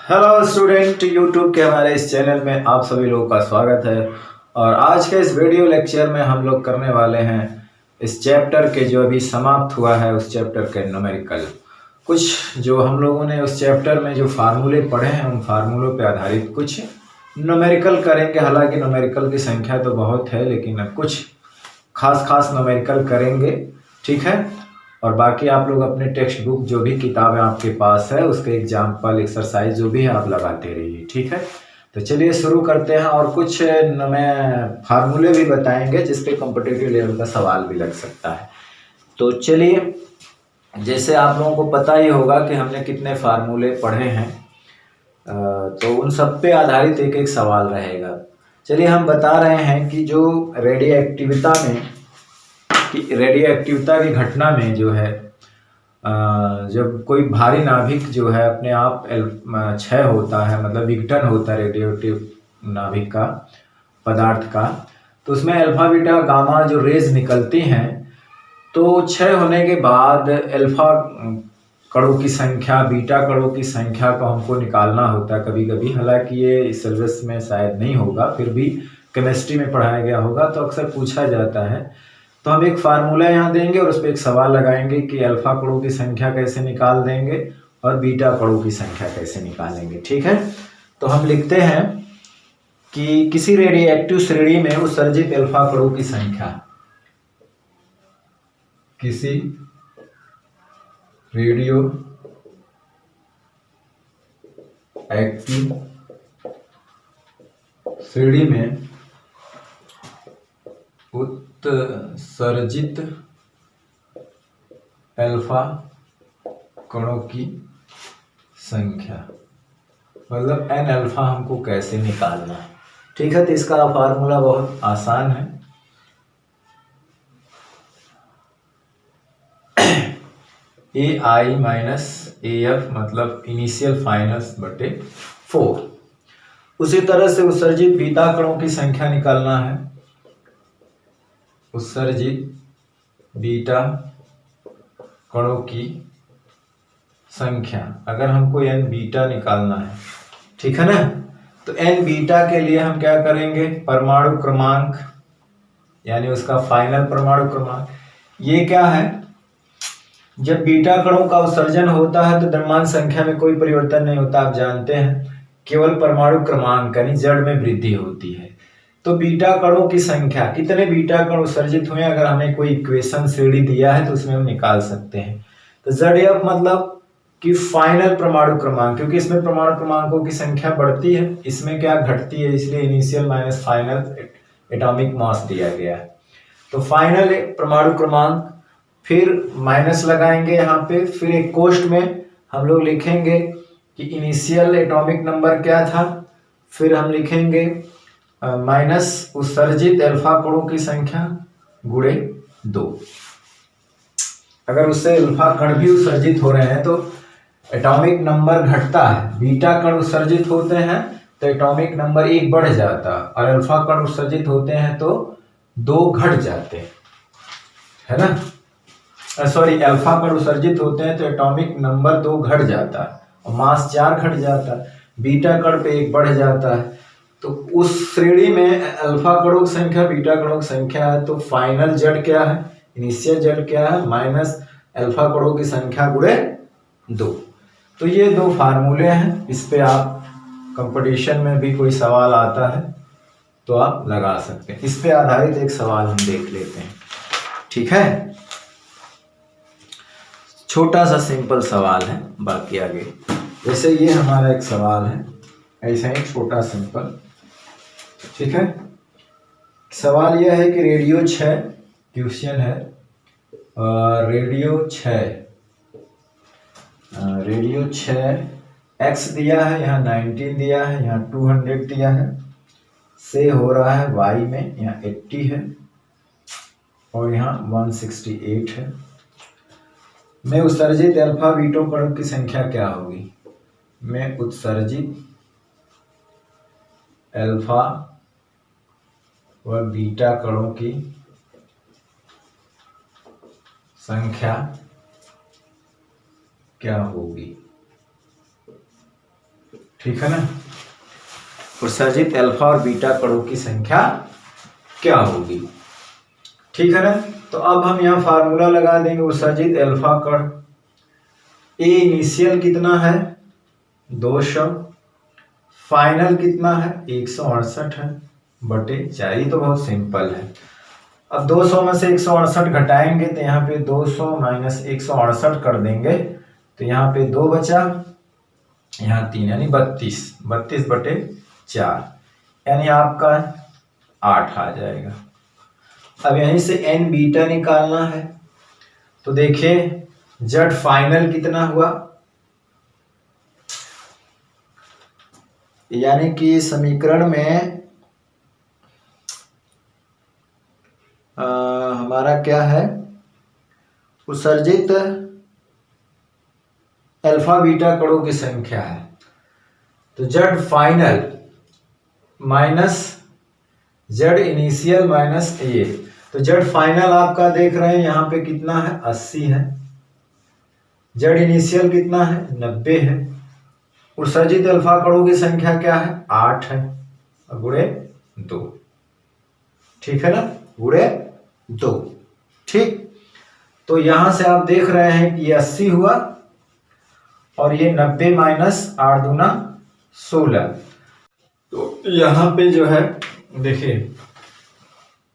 Hello student, YouTube के हमारे इस चैनल में आप सभी लोगों का स्वागत है। और आज के इस वीडियो लेक्चर में हम लोग करने वाले हैं इस चैप्टर के जो अभी समाप्त हुआ है उस चैप्टर के न्यूमेरिकल। कुछ जो हम लोगों ने उस चैप्टर में जो फार्मूले पढ़े हैं उन फार्मूलों पे आधारित कुछ न्यूमेरिकल करेंगे। हालांकि न्यूमेरिकल की संख्या तो बहुत है, लेकिन अब कुछ खास न्यूमेरिकल करेंगे, ठीक है। और बाकी आप लोग अपने टेक्स्ट बुक जो भी किताबें आपके पास है उसके एग्जाम्पल एक्सरसाइज जो भी है आप लगाते रहिए, ठीक है। तो चलिए शुरू करते हैं और कुछ मैं फार्मूले भी बताएंगे जिसपे कॉम्पिटिटिव लेवल का सवाल भी लग सकता है। तो चलिए, जैसे आप लोगों को पता ही होगा कि हमने कितने फार्मूले पढ़े हैं, तो उन सब पे आधारित एक एक सवाल रहेगा। चलिए, हम बता रहे हैं कि जो रेडियो एक्टिविता की घटना में जो है जब कोई भारी नाभिक जो है अपने आप क्षय होता है, मतलब विघटन होता है रेडियो एक्टिव नाभिक का, पदार्थ का, तो उसमें अल्फा बीटा गामा जो रेज निकलती हैं, तो क्षय होने के बाद अल्फा कणों की संख्या, बीटा कणों की संख्या को हमको निकालना होता है कभी कभी। हालांकि ये सिलेबस में शायद नहीं होगा, फिर भी केमिस्ट्री में पढ़ाया गया होगा तो अक्सर पूछा जाता है। तो हम एक फार्मूला यहाँ देंगे और उस पर एक सवाल लगाएंगे कि अल्फा कणों की संख्या कैसे निकाल देंगे और बीटा कणों की संख्या कैसे निकालेंगे, ठीक है। तो हम लिखते हैं कि किसी रेडियोएक्टिव श्रेणी में उत्सर्जित अल्फा कणों की संख्या, किसी रेडियो एक्टिव श्रेणी में उत्सर्जित अल्फा कणों की संख्या, मतलब एन अल्फा हमको कैसे निकालना है, ठीक है। तो इसका फार्मूला बहुत आसान है। ए आई माइनस ए एफ मतलब इनिशियल फाइनल्स बटे 4। उसी तरह से उत्सर्जित बीटा कणों की संख्या निकालना है। उत्सर्जित बीटा कणों की संख्या, अगर हमको एन बीटा निकालना है, ठीक है ना, तो एन बीटा के लिए हम क्या करेंगे, परमाणु क्रमांक यानी उसका फाइनल परमाणु क्रमांक। ये क्या है, जब बीटा कणों का उत्सर्जन होता है तो द्रव्यमान संख्या में कोई परिवर्तन नहीं होता, आप जानते हैं, केवल परमाणु क्रमांक यानी जड़ में वृद्धि होती है। तो बीटा कणों की संख्या, कितने बीटा कण उत्सर्जित हुए, अगर हमें कोई इक्वेशन श्रेणी दिया है तो उसमें हम निकाल सकते हैं। तो ZF मतलब कि फाइनल परमाणु क्रमांक, क्योंकि इसमें परमाणु क्रमांकों की संख्या बढ़ती है, इसमें क्या घटती है, इसलिए initial minus final atomic mass दिया गया है। तो फाइनल परमाणु क्रमांक, फिर माइनस लगाएंगे यहाँ पे, फिर एक कोष्ठ में हम लोग लिखेंगे कि इनिशियल एटॉमिक नंबर क्या था, फिर हम लिखेंगे माइनस उत्सर्जित अल्फा कणों की संख्या गुणे 2। अगर उससे अल्फा कण भी उत्सर्जित हो रहे हैं तो एटॉमिक नंबर घटता है। बीटा कण उत्सर्जित होते हैं तो एटॉमिक नंबर 1 बढ़ जाता, और अल्फा कण उत्सर्जित होते हैं तो 2 घट जाते हैं, है ना। सॉरी, अल्फा कण उत्सर्जित होते हैं तो एटॉमिक नंबर 2 घट जाता है और मास 4 घट जाता है। बीटा कण पे 1 बढ़ जाता है। तो उस श्रेणी में अल्फा कणों की संख्या, बीटा कणों की संख्या है, तो फाइनल जड़ क्या है, इनिशियल जड़ क्या है, माइनस अल्फा कणों की संख्या गुणे 2। तो ये 2 फार्मूले हैं, इस पे आप कंपटीशन में भी कोई सवाल आता है तो आप लगा सकते हैं। इस पे आधारित एक सवाल हम देख लेते हैं, ठीक है। छोटा सा सिंपल सवाल है, बाकी आगे जैसे ये हमारा एक सवाल है, ऐसा ही छोटा सिंपल, ठीक है। सवाल यह है कि रेडियो 6 क्वेश्चन है, रेडियो 6 x दिया है, यहाँ 19 दिया है, यहाँ 200 दिया है, से हो रहा है y में, यहाँ 80 है और यहाँ 168 है। में उत्सर्जित अल्फा बीटा कणों की संख्या क्या होगी। में उत्सर्जित अल्फा व बीटा कणों की संख्या क्या होगी, ठीक है ना। उत्सर्जित अल्फा और बीटा कणों की संख्या क्या होगी, ठीक है ना। तो अब हम यहाँ फार्मूला लगा देंगे। उत्सर्जित अल्फा कण ए इनिशियल कितना है 200, फाइनल कितना है 168 है बटे 4। ये तो बहुत सिंपल है। अब 200 में से 168 घटाएंगे तो यहाँ पे 200 माइनस 168 कर देंगे तो यहाँ पे 2 बचा, यहाँ 3 यानी 32 बटे 4 यानी आपका 8 आ जाएगा। अब यहीं से एन बीटा निकालना है तो देखिए जेड फाइनल कितना हुआ, यानी कि समीकरण में हमारा क्या है, उत्सर्जित अल्फा बीटा कणों की संख्या है। तो Z final minus Z initial minus A, तो जेड फाइनल आपका देख रहे हैं यहाँ पे कितना है 80 है, जेड इनिशियल कितना है 90 है, उत्सर्जित अल्फा कणों की संख्या क्या है 8 है, गुणे 2, ठीक है ना, गुणे 2, ठीक। तो यहां से आप देख रहे हैं कि ये 80 हुआ और ये 90 माइनस 8 दूना 16। तो यहां पे जो है देखिए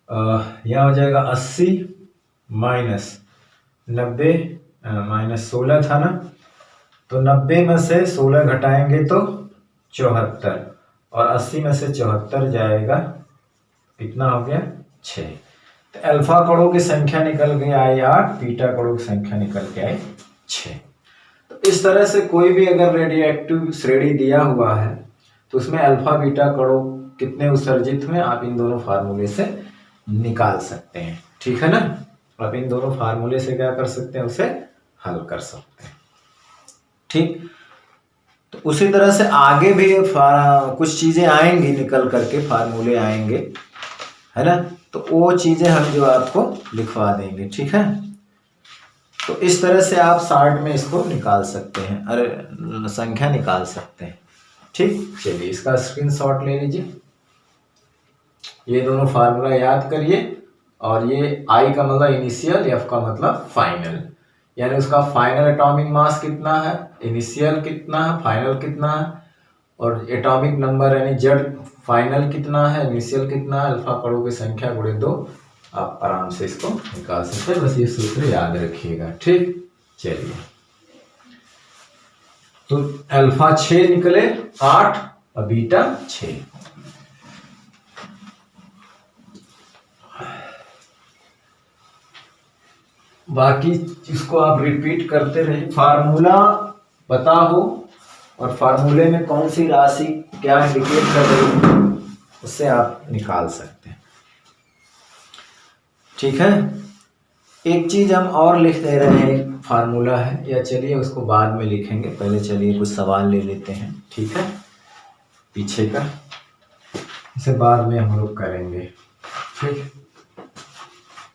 यहां हो जाएगा 80 माइनस 90 माइनस 16 था ना, तो 90 में से 16 घटाएंगे तो 74 और 80 में से 74 जाएगा, कितना हो गया 6। तो अल्फा कणों की संख्या निकल के आई 8, बीटा कणों की संख्या निकल के आई 6। तो इस तरह से कोई भी अगर रेडियोएक्टिव श्रेणी दिया हुआ है तो उसमें अल्फा बीटा कणों कितने उत्सर्जित हुए आप इन दोनों फार्मूले से निकाल सकते हैं, ठीक है ना। आप इन दोनों फार्मूले से क्या कर सकते हैं, उसे हल कर सकते हैं, ठीक। तो उसी तरह से आगे भी कुछ चीजें आएंगी निकल करके, फार्मूले आएंगे, है ना। तो वो चीजें हम जो आपको लिखवा देंगे, ठीक है। तो इस तरह से आप शार्ट में इसको निकाल सकते हैं, अरे संख्या निकाल सकते हैं, ठीक। चलिए इसका स्क्रीनशॉट ले लीजिए, ये दोनों फार्मूला याद करिए। और ये आई का मतलब इनिशियल, एफ का मतलब फाइनल, यानी उसका फाइनल एटॉमिक मास कितना है, इनिशियल कितना है, फाइनल कितना है, और एटॉमिक नंबर यानी जेड फाइनल कितना है, इनिशियल कितना है, अल्फा कणों की संख्या गुणे 2। आप आराम से इसको निकाल सकते हैं, बस ये सूत्र याद रखिएगा, ठीक। चलिए तो अल्फा 6 निकले 8 और बीटा 6। बाकी इसको आप रिपीट करते रहिए, फार्मूला पता हो और फार्मूले में कौन सी राशि क्या इंडिकेट कर रही है उससे आप निकाल सकते हैं, ठीक है। एक चीज हम और लिख दे रहे हैं, फार्मूला है, या चलिए उसको बाद में लिखेंगे, पहले चलिए कुछ सवाल ले लेते हैं, ठीक है, पीछे का, इसे बाद में हम लोग करेंगे, ठीक।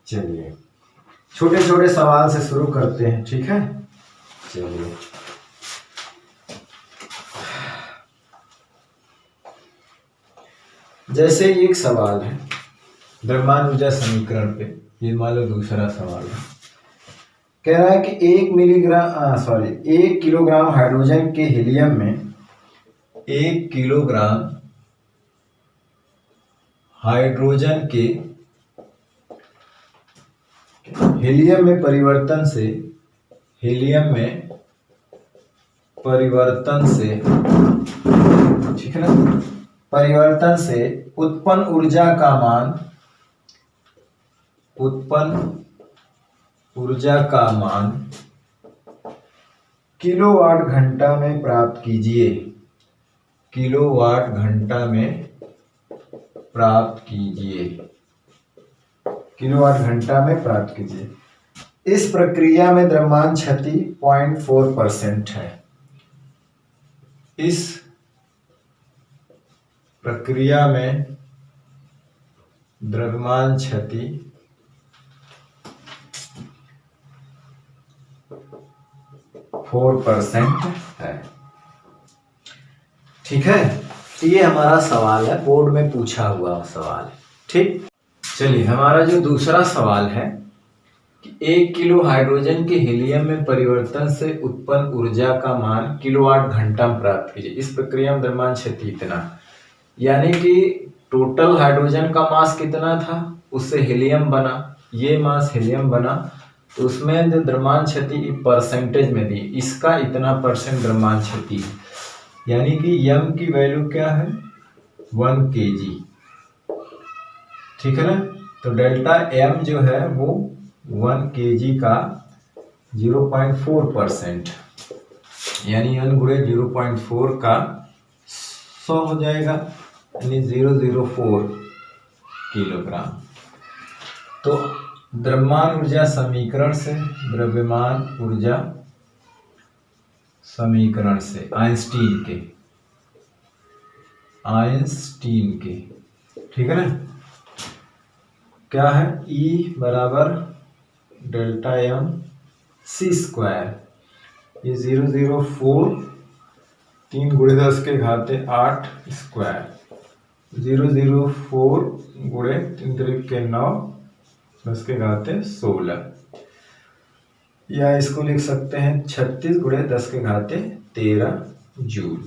चलिए छोटे छोटे सवाल से शुरू करते हैं, ठीक है। चलिए जैसे एक सवाल है द्रव्यमान ऊर्जा समीकरण पे, ये मान लो दूसरा सवाल है, कह रहा है कि 1 किलोग्राम हाइड्रोजन के हीलियम में 1 किलोग्राम हाइड्रोजन के हीलियम में परिवर्तन से ठीक है ना, परिवर्तन से उत्पन्न ऊर्जा का मान किलोवाट घंटा में प्राप्त कीजिए, किलोवाट घंटा में प्राप्त कीजिए। इस प्रक्रिया में द्रव्यमान क्षति 0.4% है। इस प्रक्रिया में द्रव्यमान क्षति 4% है, ठीक है, तो ये हमारा सवाल है, बोर्ड में पूछा हुआ सवाल है। ठीक, चलिए हमारा जो दूसरा सवाल है कि 1 किलो हाइड्रोजन के हीलियम में परिवर्तन से उत्पन्न ऊर्जा का मान किलोवाट घंटा में प्राप्त कीजिए। इस प्रक्रिया में द्रव्यमान क्षति इतना, यानी कि टोटल हाइड्रोजन का मास कितना था, उससे हीलियम बना, ये मास हीलियम बना, तो उसमें जो द्रव्यमान क्षति परसेंटेज में दी, इसका इतना परसेंट द्रव्यमान क्षति है, यानी कि यम की वैल्यू क्या है 1 kg। ठीक है ना, तो डेल्टा एम जो है वो 1 kg का 0.4%, यानी n गुणे 0.4 का 100 हो जाएगा, यानी 004 किलोग्राम। तो द्रव्यमान ऊर्जा समीकरण से, द्रव्यमान ऊर्जा समीकरण से आइंस्टीन के, ठीक है ना, क्या है E बराबर डेल्टा एम सी स्क्वायर, ये 004 3 गुणे 10 के घाते 8 स्क्वायर, 004 गुणे 3 त्रिक के 9 10 के घाते 16, या इसको लिख सकते हैं 36 गुणे 10 के घाते 13 जूल।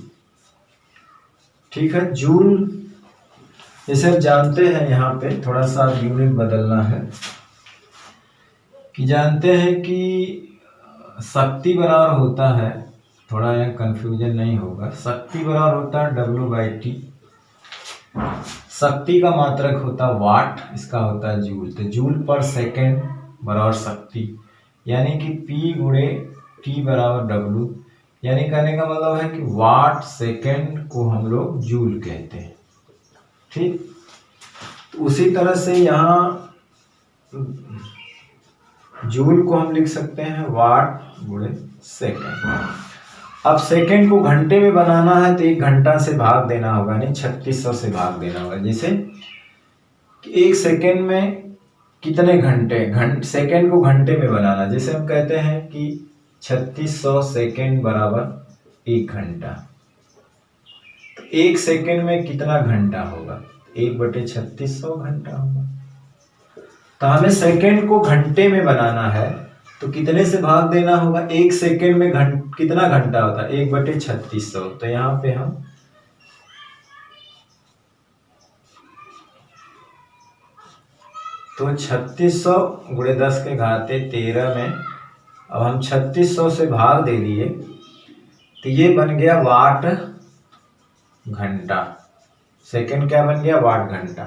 ठीक है, जूल जैसे आप जानते हैं, यहाँ पे थोड़ा सा यूनिट बदलना है कि जानते हैं कि शक्ति बराबर होता है, थोड़ा यहाँ कंफ्यूजन नहीं होगा, शक्ति बराबर होता है W/T, शक्ति का मात्रक होता है वाट, इसका होता है जूल, तो जूल पर सेकेंड बराबर शक्ति, यानी कि P गुणे T बराबर W, यानी कहने का मतलब है कि वाट सेकेंड को हम लोग जूल कहते हैं। ठीक, तो उसी तरह से यहाँ जूल को हम लिख सकते हैं वाट गुणे सेकेंड। अब सेकेंड को घंटे में बनाना है तो 1 घंटा से भाग देना होगा, नहीं 3600 से भाग देना होगा। जैसे कि 1 सेकेंड में कितने घंटे, सेकेंड को घंटे में बनाना, जैसे हम कहते हैं कि 3600 सेकेंड बराबर 1 घंटा, तो 1 सेकेंड में कितना घंटा होगा, 1/3600 घंटा होगा। तो हमें सेकेंड को घंटे में बनाना है तो कितने से भाग देना होगा, 1 सेकेंड में कितना घंटा होता है 1/3600, तो यहाँ पे हम तो 3600 गुणे 10 के घाते 13 में अब हम 3600 से भाग दे दिए तो ये बन गया वाट घंटा, सेकेंड क्या बन गया वाट घंटा।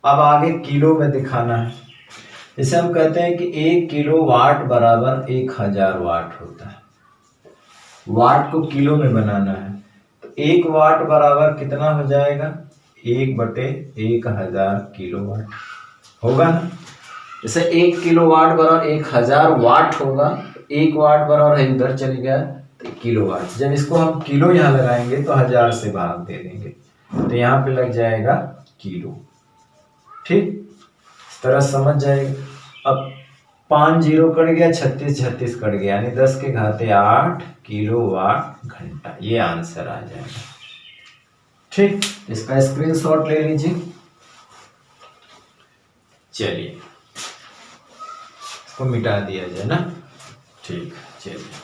अब आगे किलो में दिखाना है, जैसे हम कहते हैं कि 1 किलो वाट बराबर 1000 वाट होता है, वाट को किलो में बनाना है तो 1 वाट बराबर कितना हो जाएगा 1/1000 किलोवाट होगा ना। जैसे 1 किलो वाट बराबर 1000 वाट होगा, 1 वाट बराबर है उधर चल गया तो किलोवाट, जब इसको हम किलो यहाँ लगाएंगे तो 1000 से भाग दे देंगे तो यहाँ पे लग जाएगा किलो। ठीक, इस तरह समझ जाएगा। अब 5 0 कट गया, 36 36 कट गया, यानी 10 के घाते 8 किलोवाट घंटा, ये आंसर आ जाएगा। ठीक, इसका स्क्रीनशॉट ले लीजिए। चलिए इसको मिटा दिया जाए ना। ठीक, चलिए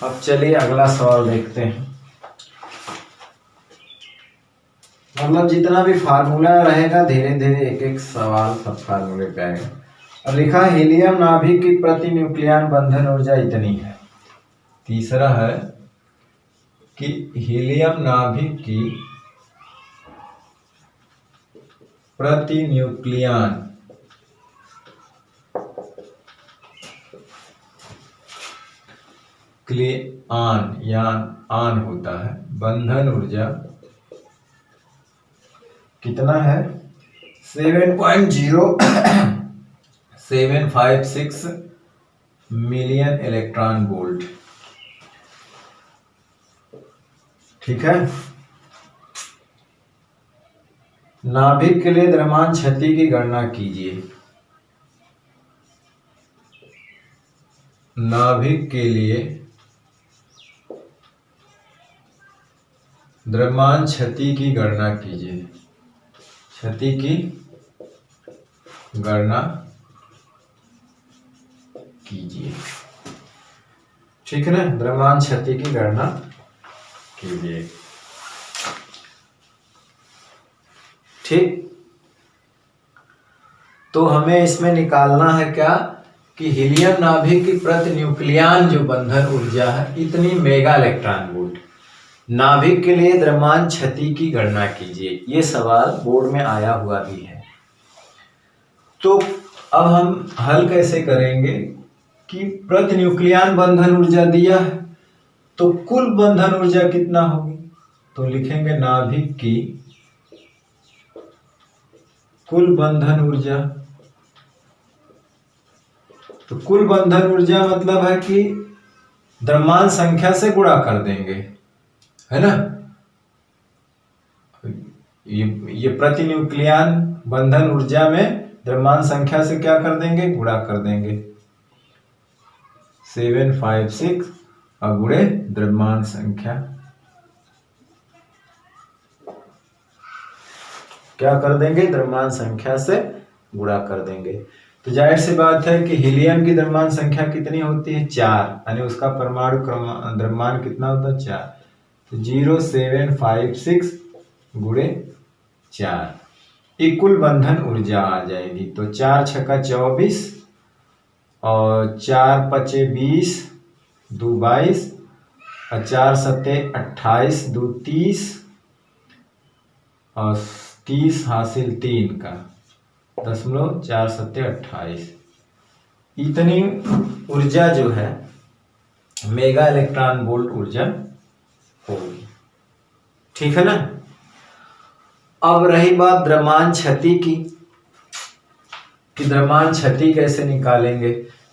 अब चलिए अगला सवाल देखते हैं। मतलब जितना भी फार्मूला रहेगा धीरे धीरे एक एक सवाल सब फार्मूले पे आएगा। अब लिखा हीलियम नाभिक की प्रति न्यूक्लियन बंधन ऊर्जा इतनी है। तीसरा है कि हीलियम नाभिक की प्रति न्यूक्लियन आन या आन होता है, बंधन ऊर्जा कितना है 7.0756 मिलियन इलेक्ट्रॉन वोल्ट। ठीक है। नाभिक के लिए द्रव्यमान क्षति की गणना कीजिए। नाभिक के लिए द्रव्यमान क्षति की गणना कीजिए। क्षति की गणना कीजिए। ठीक है ना, द्रव्यमान क्षति की गणना कीजिए। ठीक, तो हमें इसमें निकालना है क्या कि हीलियम नाभिक की प्रति न्यूक्लियन जो बंधन ऊर्जा है इतनी मेगा इलेक्ट्रॉन वोल्ट। नाभिक के लिए द्रव्यमान क्षति की गणना कीजिए, ये सवाल बोर्ड में आया हुआ भी है। तो अब हम हल कैसे करेंगे कि प्रति न्यूक्लियन बंधन ऊर्जा दिया है तो कुल बंधन ऊर्जा कितना होगी, तो लिखेंगे नाभिक की कुल बंधन ऊर्जा। तो कुल बंधन ऊर्जा मतलब है कि द्रव्यमान संख्या से गुणा कर देंगे, है ना। ये प्रति न्यूक्लियन बंधन ऊर्जा में द्रव्यमान संख्या से क्या कर देंगे, गुणा कर देंगे। 756 और गुणे द्रव्यमान संख्या, क्या कर देंगे, द्रव्यमान संख्या से गुणा कर देंगे। तो जाहिर सी बात है कि हीलियम की द्रव्यमान संख्या कितनी होती है, 4, यानी उसका परमाणु द्रव्यमान कितना होता है, 4। तो 0756 गुणे 4 ये कुल बंधन ऊर्जा आ जाएगी। तो 4 छक्का 24 और 4 पचे 20, 2 22 और 4 सत्ते 28, 2 30 और 30 हासिल 3 का 0.4 सत्ते 28। इतनी ऊर्जा जो है मेगा इलेक्ट्रॉन वोल्ट ऊर्जा होगी। ठीक है ना। अब रही बात द्रव्यमान क्षति की, कि द्रव्यमान क्षति कैसे निकालेंगे।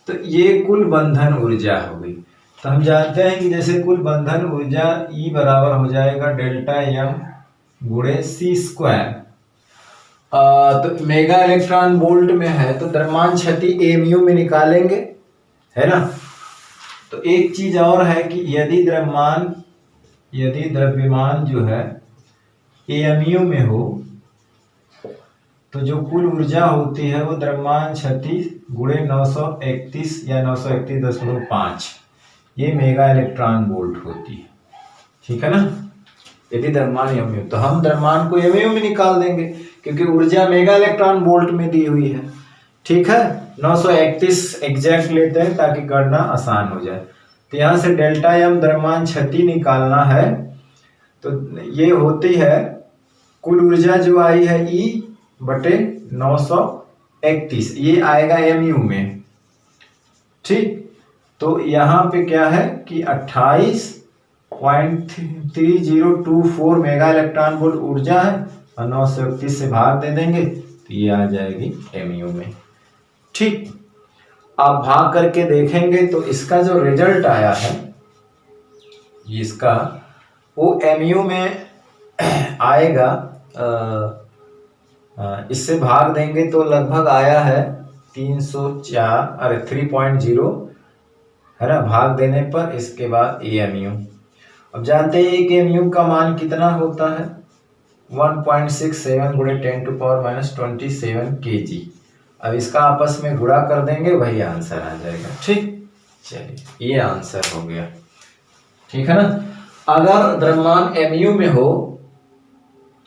तो ये कुल बंधन ऊर्जा होगी। तो हम जानते हैं कि जैसे कुल बंधन ऊर्जा E बराबर हो जाएगा डेल्टा M गुणे C स्क्वायर। तो मेगा इलेक्ट्रॉन वोल्ट में है तो द्रव्यमान क्षति AMU में निकालेंगे, है ना। तो एक चीज और है कि यदि द्रव्यमान जो है AMU में हो तो जो कुल ऊर्जा होती है वो द्रव्यमान क्षति गुणे 931 या 931.5 ये मेगा इलेक्ट्रॉन वोल्ट होती है। ठीक है ना, यदि द्रव्यमान एमयू, तो हम द्रव्यमान को एमयू में निकाल देंगे क्योंकि ऊर्जा मेगा इलेक्ट्रॉन वोल्ट में दी हुई है। ठीक है, 931 एग्जैक्ट लेते हैं ताकि गणना आसान हो जाए। तो यहाँ से डेल्टा एम द्रव्यमान क्षति निकालना है तो ये होती है कुल ऊर्जा जो आई है E बटे 931, ये आएगा एमयू में। ठीक, तो यहाँ पे क्या है कि 28.3024 मेगा इलेक्ट्रॉन वोल्ट ऊर्जा है और 931 से भाग दे देंगे तो ये आ जाएगी एमयू में। ठीक, आप भाग करके देखेंगे तो इसका जो रिजल्ट आया है इसका वो एमयू में आएगा। इससे भाग देंगे तो लगभग आया है 304, अरे 3.0 है ना, भाग देने पर। इसके बाद एमयू, अब जानते हैं कि एमयू का मान कितना होता है 1.67 गुणे 10⁻⁻27 kg। अब इसका आपस में गुणा कर देंगे वही आंसर आ जाएगा। ठीक, चलिए ये आंसर हो गया। ठीक है ना। अगर द्रव्यमान एमयू में हो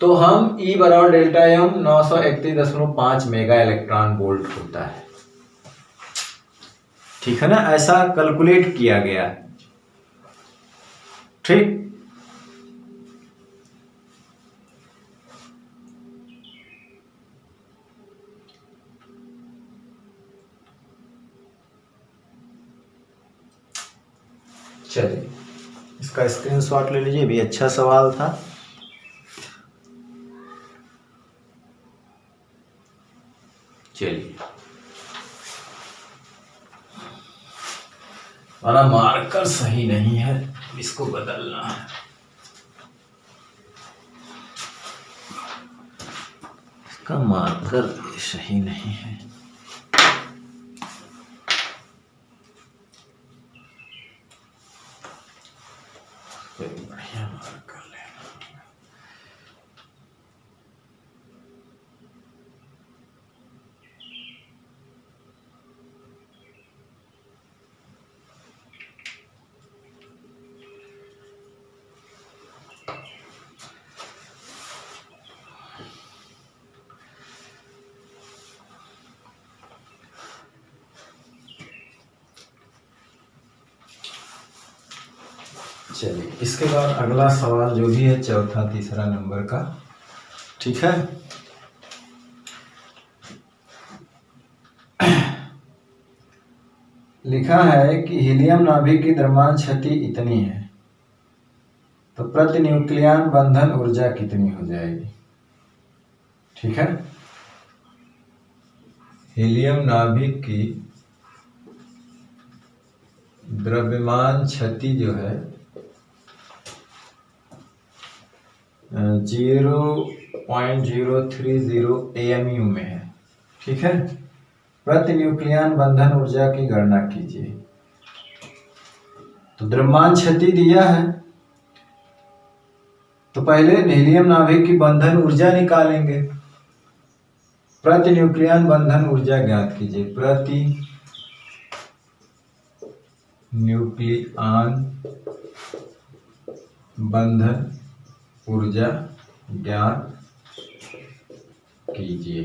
तो हम E बराबर delta M 931.5 mega electron volt होता है। ठीक है ना, ऐसा कैलकुलेट किया गया। ठीक, चलिए इसका स्क्रीनशॉट ले लीजिए, भी अच्छा सवाल था। चलिए हमारा मार्कर सही नहीं है, इसको बदलना है। इसका मार्कर सही नहीं है। बढ़िया मार्कर लेना। चलिए, इसके बाद अगला सवाल जो भी है चौथा तीसरा नंबर का, ठीक है। लिखा है कि हीलियम नाभिक की द्रव्यमान क्षति इतनी है, तो प्रति न्यूक्लियन बंधन ऊर्जा कितनी हो जाएगी? ठीक है, हीलियम नाभिक की द्रव्यमान क्षति जो है 0.030 AMU में है, ठीक है। प्रति न्यूक्लियन बंधन ऊर्जा की गणना कीजिए। तो द्रव्यमान क्षति दिया है, तो पहले हीलियम नाभिक की बंधन ऊर्जा निकालेंगे। प्रति न्यूक्लियन बंधन ऊर्जा ज्ञात कीजिए। प्रति न्यूक्लियन बंधन ऊर्जा ज्ञात कीजिए।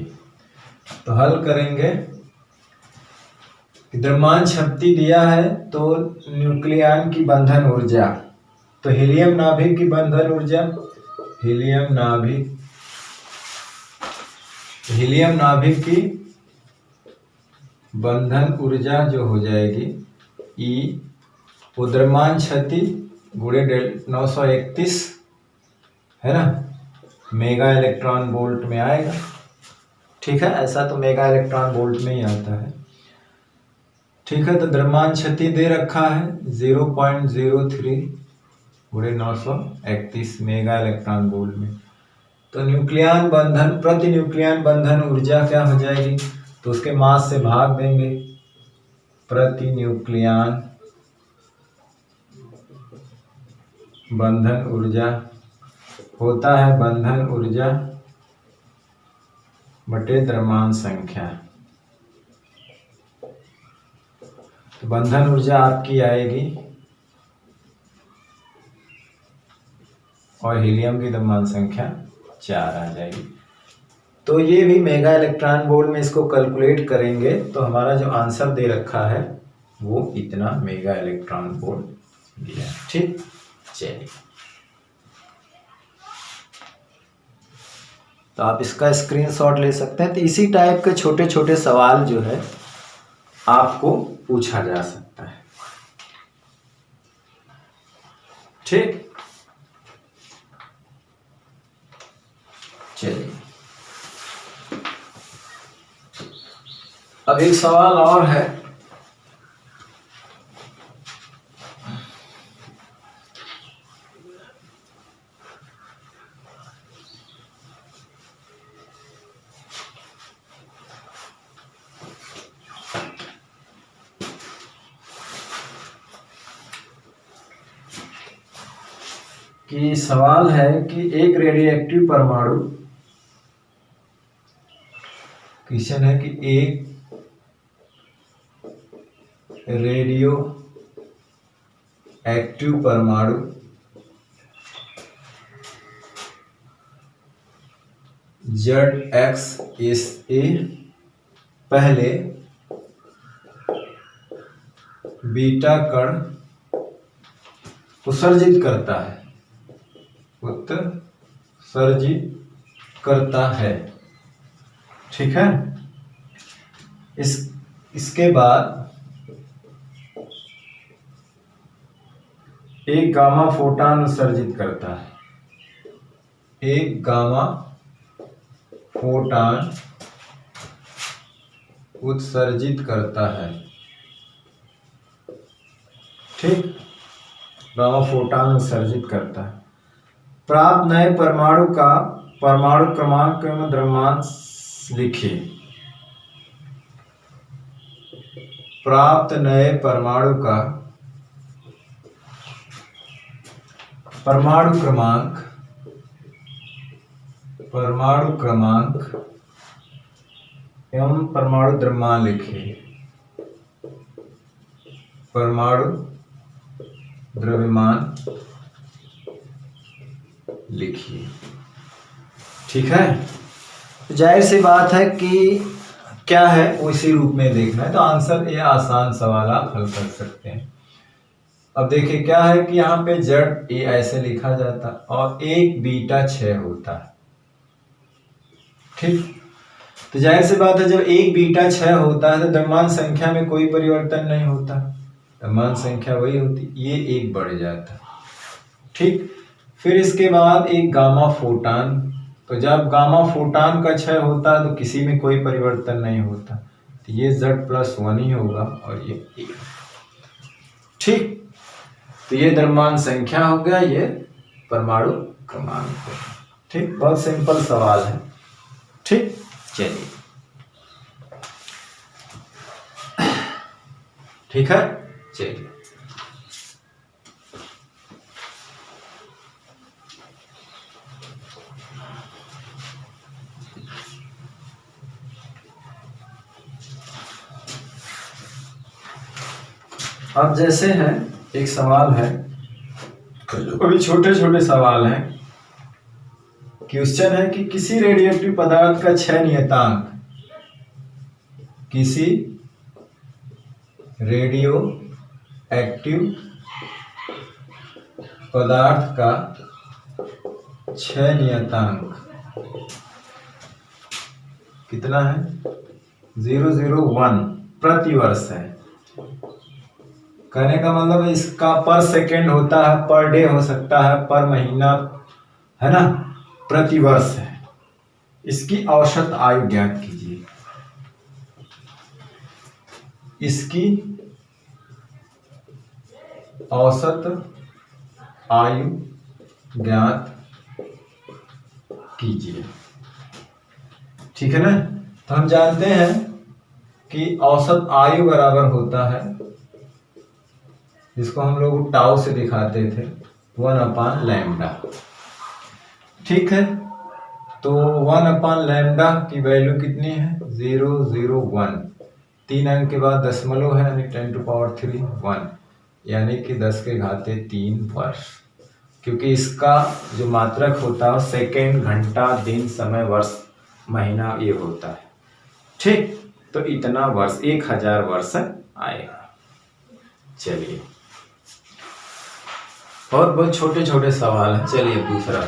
तो हल करेंगे। द्रव्यमान क्षति दिया है, तो न्यूक्लियन की बंधन ऊर्जा, तो हीलियम नाभिक की बंधन ऊर्जा, हीलियम नाभिक की बंधन ऊर्जा जो हो जाएगी E, वो द्रव्यमान क्षति गुणे 931 है ना, मेगा इलेक्ट्रॉन वोल्ट में आएगा, ठीक है। ऐसा तो मेगा इलेक्ट्रॉन वोल्ट में ही आता है, ठीक है। तो द्रव्यमान क्षति दे रखा है 0.03 गुणे 931 मेगा इलेक्ट्रॉन वोल्ट में। तो न्यूक्लियन बंधन, प्रति न्यूक्लियन बंधन ऊर्जा क्या हो जाएगी? तो उसके मास से भाग देंगे। प्रति न्यूक्लियन बंधन ऊर्जा होता है बंधन ऊर्जा बटे द्रव्यमान संख्या। तो बंधन ऊर्जा आपकी आएगी और हीलियम की द्रव्यमान संख्या 4 आ जाएगी। तो ये भी मेगा इलेक्ट्रॉन वोल्ट में इसको कैलकुलेट करेंगे, तो हमारा जो आंसर दे रखा है वो इतना मेगा इलेक्ट्रॉन वोल्ट दिया, ठीक। चलिए, तो आप इसका स्क्रीनशॉट ले सकते हैं। तो इसी टाइप के छोटे छोटे सवाल जो है आपको पूछा जा सकता है, ठीक। चलिए, अब एक सवाल और है। कि सवाल है कि एक रेडियोएक्टिव परमाणु, क्वेश्चन है कि एक रेडियो एक्टिव परमाणु ZXSA पहले बीटा कण उत्सर्जित करता है, उत्सर्जित करता है, ठीक है। इसके बाद एक गामा फोटॉन उत्सर्जित करता है, एक गामा फोटॉन उत्सर्जित करता है। ठीक, गामा फोटॉन उत्सर्जित करता है। प्राप्त नए परमाणु का परमाणु क्रमांक एवं द्रव्यमान लिखिए। प्राप्त नए परमाणु का परमाणु क्रमांक एवं परमाणु द्रव्यमान लिखिए। परमाणु द्रव्यमान लिखिए। ठीक है, जाहिर सी बात है कि क्या है उसी रूप में देखना है, तो आंसर ये आसान सवाल आप हल कर सकते हैं। अब देखिए क्या है कि यहाँ पे जेड ए ऐसे लिखा जाता और एक बीटा 6 होता है। ठीक, तो जाहिर सी बात है जब एक बीटा 6 होता है तो द्रव्यमान संख्या में कोई परिवर्तन नहीं होता, द्रव्यमान संख्या वही होती, ये एक बढ़ जाता। ठीक, फिर इसके बाद एक गामा फोटान, तो जब गामा फोटान का क्षय होता है तो किसी में कोई परिवर्तन नहीं होता, तो ये Z+1 ही होगा और ये A। ठीक, तो ये द्रव्यमान संख्या हो गया, ये परमाणु क्रमांक है। ठीक, बहुत सिंपल सवाल है। ठीक, चलिए ठीक है, चलिए अब जैसे है एक सवाल है, अभी छोटे छोटे सवाल हैं। क्वेश्चन है कि किसी रेडियोएक्टिव पदार्थ का क्षय नियतांक, किसी रेडियो एक्टिव पदार्थ का क्षय नियतांक कितना है? 001 प्रति वर्ष है। कहने का मतलब इसका पर सेकेंड होता है, पर डे हो सकता है, पर महीना, है ना, प्रति वर्ष है। इसकी औसत आयु ज्ञात कीजिए। इसकी औसत आयु ज्ञात कीजिए। ठीक है ना, तो हम जानते हैं कि औसत आयु बराबर होता है, जिसको हम लोग टाउ से दिखाते थे, 1/λ। ठीक है, तो 1/λ की वैल्यू कितनी है? 001। 3 अंक के बाद दशमलव है, यानी 10⁻³ 1, यानी कि 10⁻³ वर्ष। क्योंकि इसका जो मात्रक होता है सेकेंड, घंटा, दिन, समय, वर्ष, महीना, ये होता है। ठीक, तो इतना वर्ष, 1000 वर्ष आएगा। चलिए, बहुत बहुत छोटे छोटे सवाल हैं। चलिए दूसरा,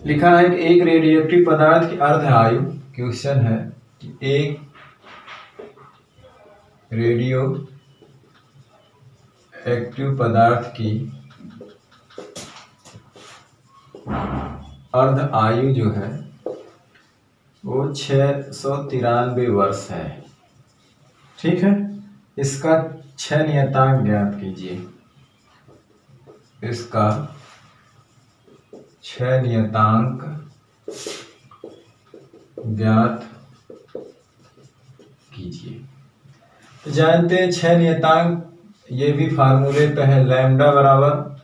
लिखा है कि एक रेडियोएक्टिव पदार्थ की अर्ध आयु, क्वेश्चन है कि एक रेडियो एक्टिव पदार्थ की अर्ध आयु जो है वो 693 वर्ष है। ठीक है, इसका क्षय नियतांक ज्ञात कीजिए। इसका क्षय नियतांक ज्ञात कीजिए। तो जानते हैं क्षय नियतांक, ये भी फार्मूले पे है, लैम्डा बराबर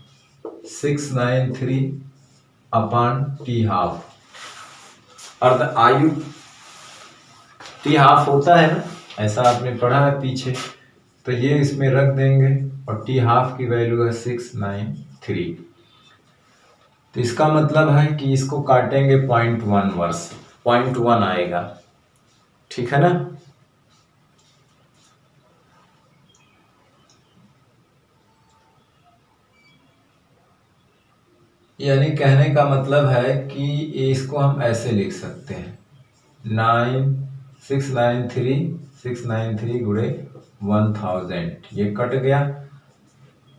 693/T½ अर्ध आयु। T½ होता है ना, ऐसा आपने पढ़ा है पीछे, तो ये इसमें रख देंगे और T½ की वैल्यू है 693। तो इसका मतलब है कि इसको काटेंगे 0.1 वर्ष, 0.1 आएगा। ठीक है ना, यानी कहने का मतलब है कि इसको हम ऐसे लिख सकते हैं, 693 गुणे 1000, ये कट गया,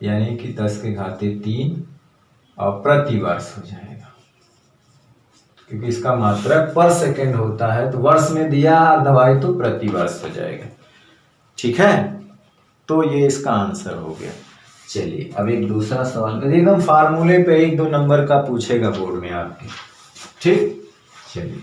यानी कि 10⁻³ और प्रति वर्ष हो जाएगा। क्योंकि इसका मात्रक पर सेकंड होता है, तो वर्ष में दिया अर्धवायु तो प्रति वर्ष हो जाएगा। ठीक है, तो ये इसका आंसर हो गया। चलिए अब एक दूसरा सवाल, एकदम फार्मूले पे 1-2 नंबर का पूछेगा बोर्ड में आपके। ठीक, चलिए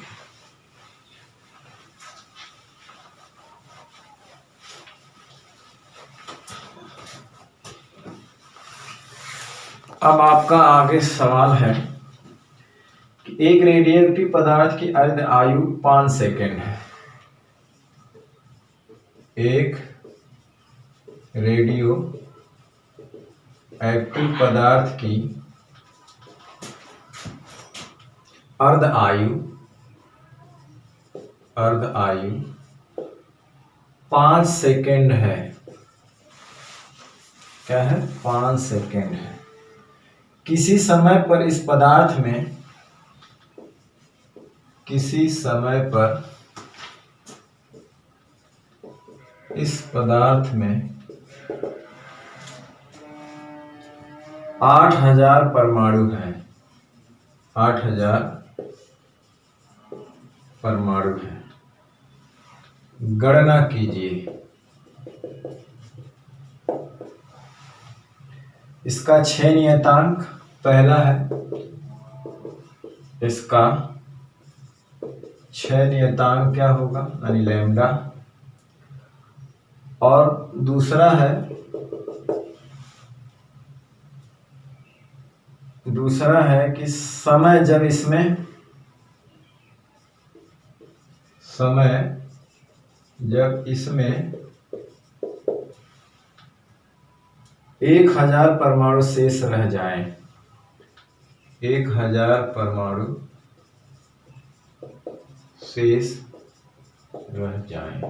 अब आपका आगे सवाल है कि एक रेडियो एक्टिव पदार्थ की अर्ध आयु 5 सेकंड है। एक रेडियो एक्टिव पदार्थ की अर्ध आयु 5 सेकंड है। क्या है? 5 सेकंड है। किसी समय पर इस पदार्थ में 8000 परमाणु हैं। 8000 परमाणु हैं। गणना कीजिए। इसका 6 नियतांक पहला है, इसका 6 नियतांक क्या होगा, यानी लैम्डा। और दूसरा है कि समय जब इसमें 1000 परमाणु शेष रह जाएं। 1000 परमाणु शेष रह जाएं।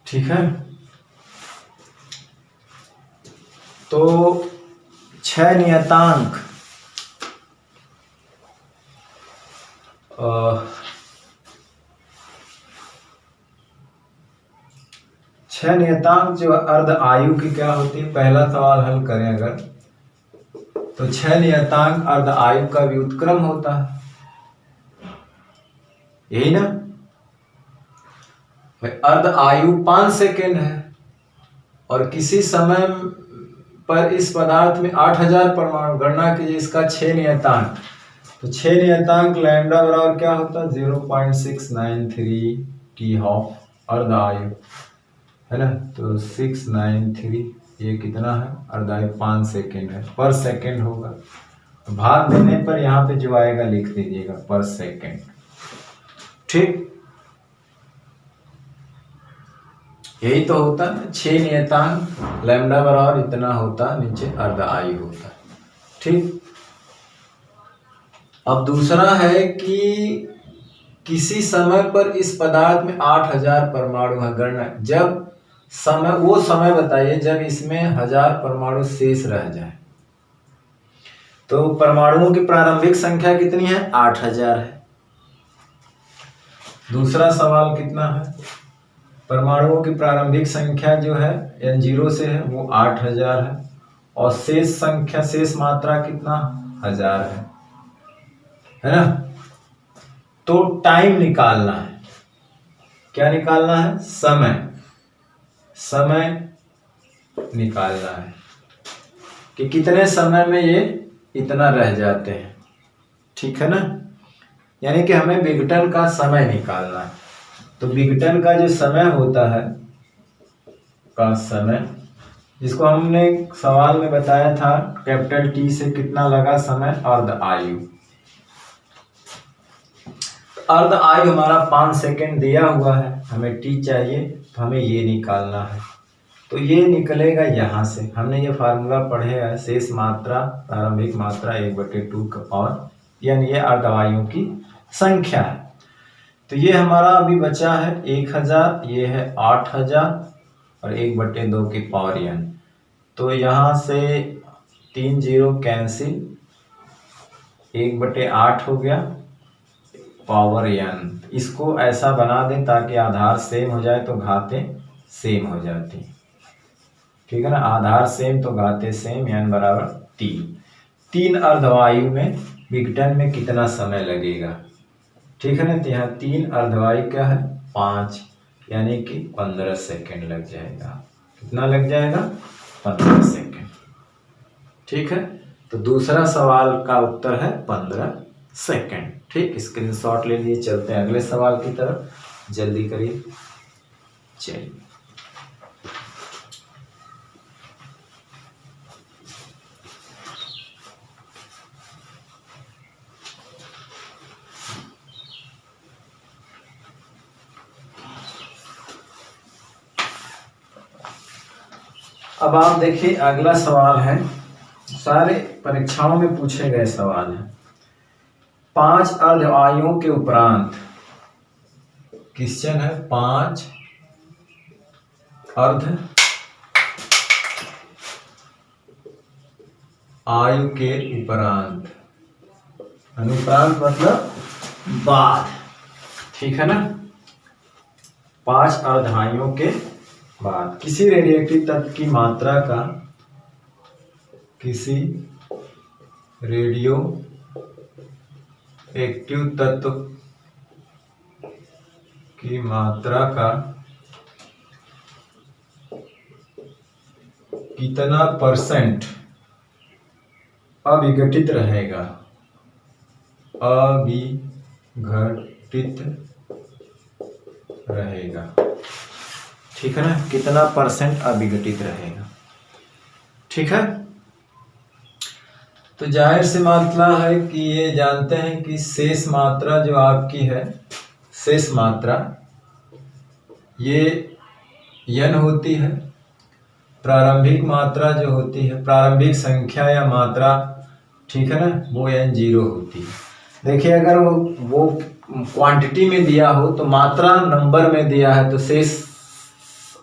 ठीक है, तो 6 नियतांक जो अर्ध आयु की क्या होती है, पहला सवाल हल करें अगर, तो 6 नियतांक अर्ध आयु का व्युत्क्रम होता है, यही ना। अर्ध आयु 5 सेकेंड है और किसी समय पर इस पदार्थ में 8000 परमाणु, गणना कीजिए इसका 6 नियतांक। तो 6 नियतांक लैम्डा बराबर क्या होता है, 0.693 टी हाफ अर्ध आयु है ना। तो 693 ये कितना है, अर्ध आयु 5 सेकेंड है, पर सेकेंड होगा। भाग देने पर यहाँ पे जो आएगा लिख दीजिएगा पर सेकेंड। ठीक, यही तो होता है 6 नियतांक लैम्डा बराबर इतना होता, नीचे अर्ध आयु होता। ठीक, अब दूसरा है कि किसी समय पर इस पदार्थ में 8000 परमाणु है। गणना जब समय, वो समय बताइए जब इसमें 1000 परमाणु शेष रह जाए। तो परमाणुओं की प्रारंभिक संख्या कितनी है, 8000 है। दूसरा सवाल कितना है, परमाणुओं की प्रारंभिक संख्या जो है N0 से है वो 8000 है और शेष मात्रा कितना, 1000 है ना। तो टाइम निकालना है, क्या निकालना है, समय निकालना है कि कितने समय में ये इतना रह जाते हैं। ठीक है ना, यानी कि हमें विघटन का समय निकालना है। तो विघटन का जो समय होता है, जिसको हमने सवाल में बताया था, कैपिटल T से कितना लगा समय, अर्ध आयु। अर्ध आयु हमारा 5 सेकेंड दिया हुआ है, हमें T चाहिए, तो हमें ये निकालना है। तो ये निकलेगा यहाँ से, हमने ये फार्मूला पढ़े है, शेष मात्रा प्रारंभिक मात्रा 1/2 का पावर, यानी ये अर्ध आयु की संख्या है। तो ये हमारा अभी बचा है 1000, ये है 8000 और 1/2 की पावर n। तो यहाँ से 3 0 कैंसिल, 1/8 हो गया पावर n। इसको ऐसा बना दें ताकि आधार सेम हो जाए तो घातें सेम हो जाती। ठीक है ना, आधार सेम तो घातें सेम, n बराबर 3। 3 अर्धवायु में विघटन में कितना समय लगेगा। ठीक है ना। तो यहाँ 3 अर्धवायु क्या है 5, यानी कि 15 सेकेंड लग जाएगा। कितना लग जाएगा 15 सेकेंड। ठीक है। तो दूसरा सवाल का उत्तर है 15 सेकेंड। ठीक, स्क्रीनशॉट ले लिए। चलते हैं अगले सवाल की तरफ, जल्दी करिए। चलिए, अब आप देखिए अगला सवाल है, सारे परीक्षाओं में पूछे गए सवाल हैं। 5 अर्धवायुओं के उपरांत, क्वेश्चन है 5 अर्ध आयु के उपरांत, अनुप्रांत मतलब बाद। ठीक है ना। 5 अर्धवायुओं के बाद किसी रेडियोएक्टिव तत्व की मात्रा का, किसी रेडियो एक्टिव तत्व की मात्रा का कितना % अविघटित रहेगा, अविघटित रहेगा। ठीक है ना। कितना % अविघटित रहेगा। ठीक है। तो जाहिर सी मात्रा है कि ये जानते हैं कि शेष मात्रा जो आपकी है, शेष मात्रा ये n होती है। प्रारंभिक मात्रा जो होती है, प्रारंभिक संख्या या मात्रा, ठीक है ना, वो n0 होती है। देखिए अगर वो क्वांटिटी में दिया हो तो मात्रा नंबर में दिया है तो शेष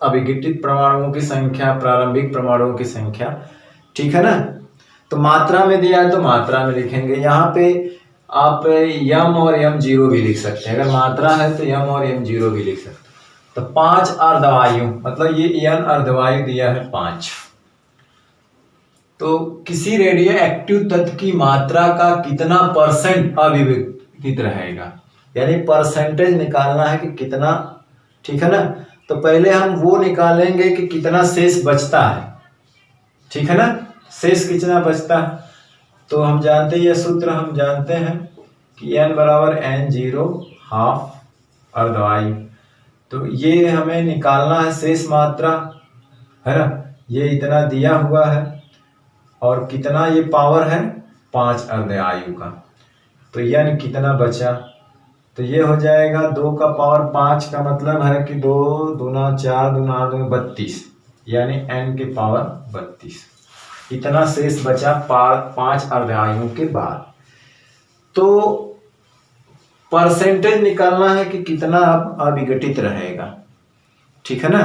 अविघटित परमाणुओं की संख्या, प्रारंभिक परमाणुओं की संख्या। ठीक है ना। तो मात्रा में दिया है तो मात्रा में लिखेंगे। यहाँ पे आप m और m0 भी लिख सकते हैं। अगर मात्रा है तो m और m0 भी लिख सकते हैं। तो 5 अर्धवायु मतलब ये n अर्धवायु दिया है 5। तो किसी रेडियो एक्टिव तत्व की मात्रा का कितना % अविघटित रहेगा, यानी परसेंटेज निकालना है कि कितना। ठीक है ना। तो पहले हम वो निकालेंगे कि कितना शेष बचता है। ठीक है ना। शेष कितना बचता है तो हम जानते हैं, यह सूत्र हम जानते हैं कि n बराबर n0 हाफ अर्धवायु। तो ये हमें निकालना है शेष मात्रा, है ना। ये इतना दिया हुआ है और कितना ये पावर है 5 अर्धवायु का। तो n कितना बचा, तो ये हो जाएगा 2 का पावर 5 का मतलब है कि 2 दूना 4 दूना 8 दूना 32, यानी n के पावर 32। इतना शेष बचा 5 अर्धवायुओं के बाद। तो परसेंटेज निकालना है कि कितना अविघटित रहेगा। ठीक है ना।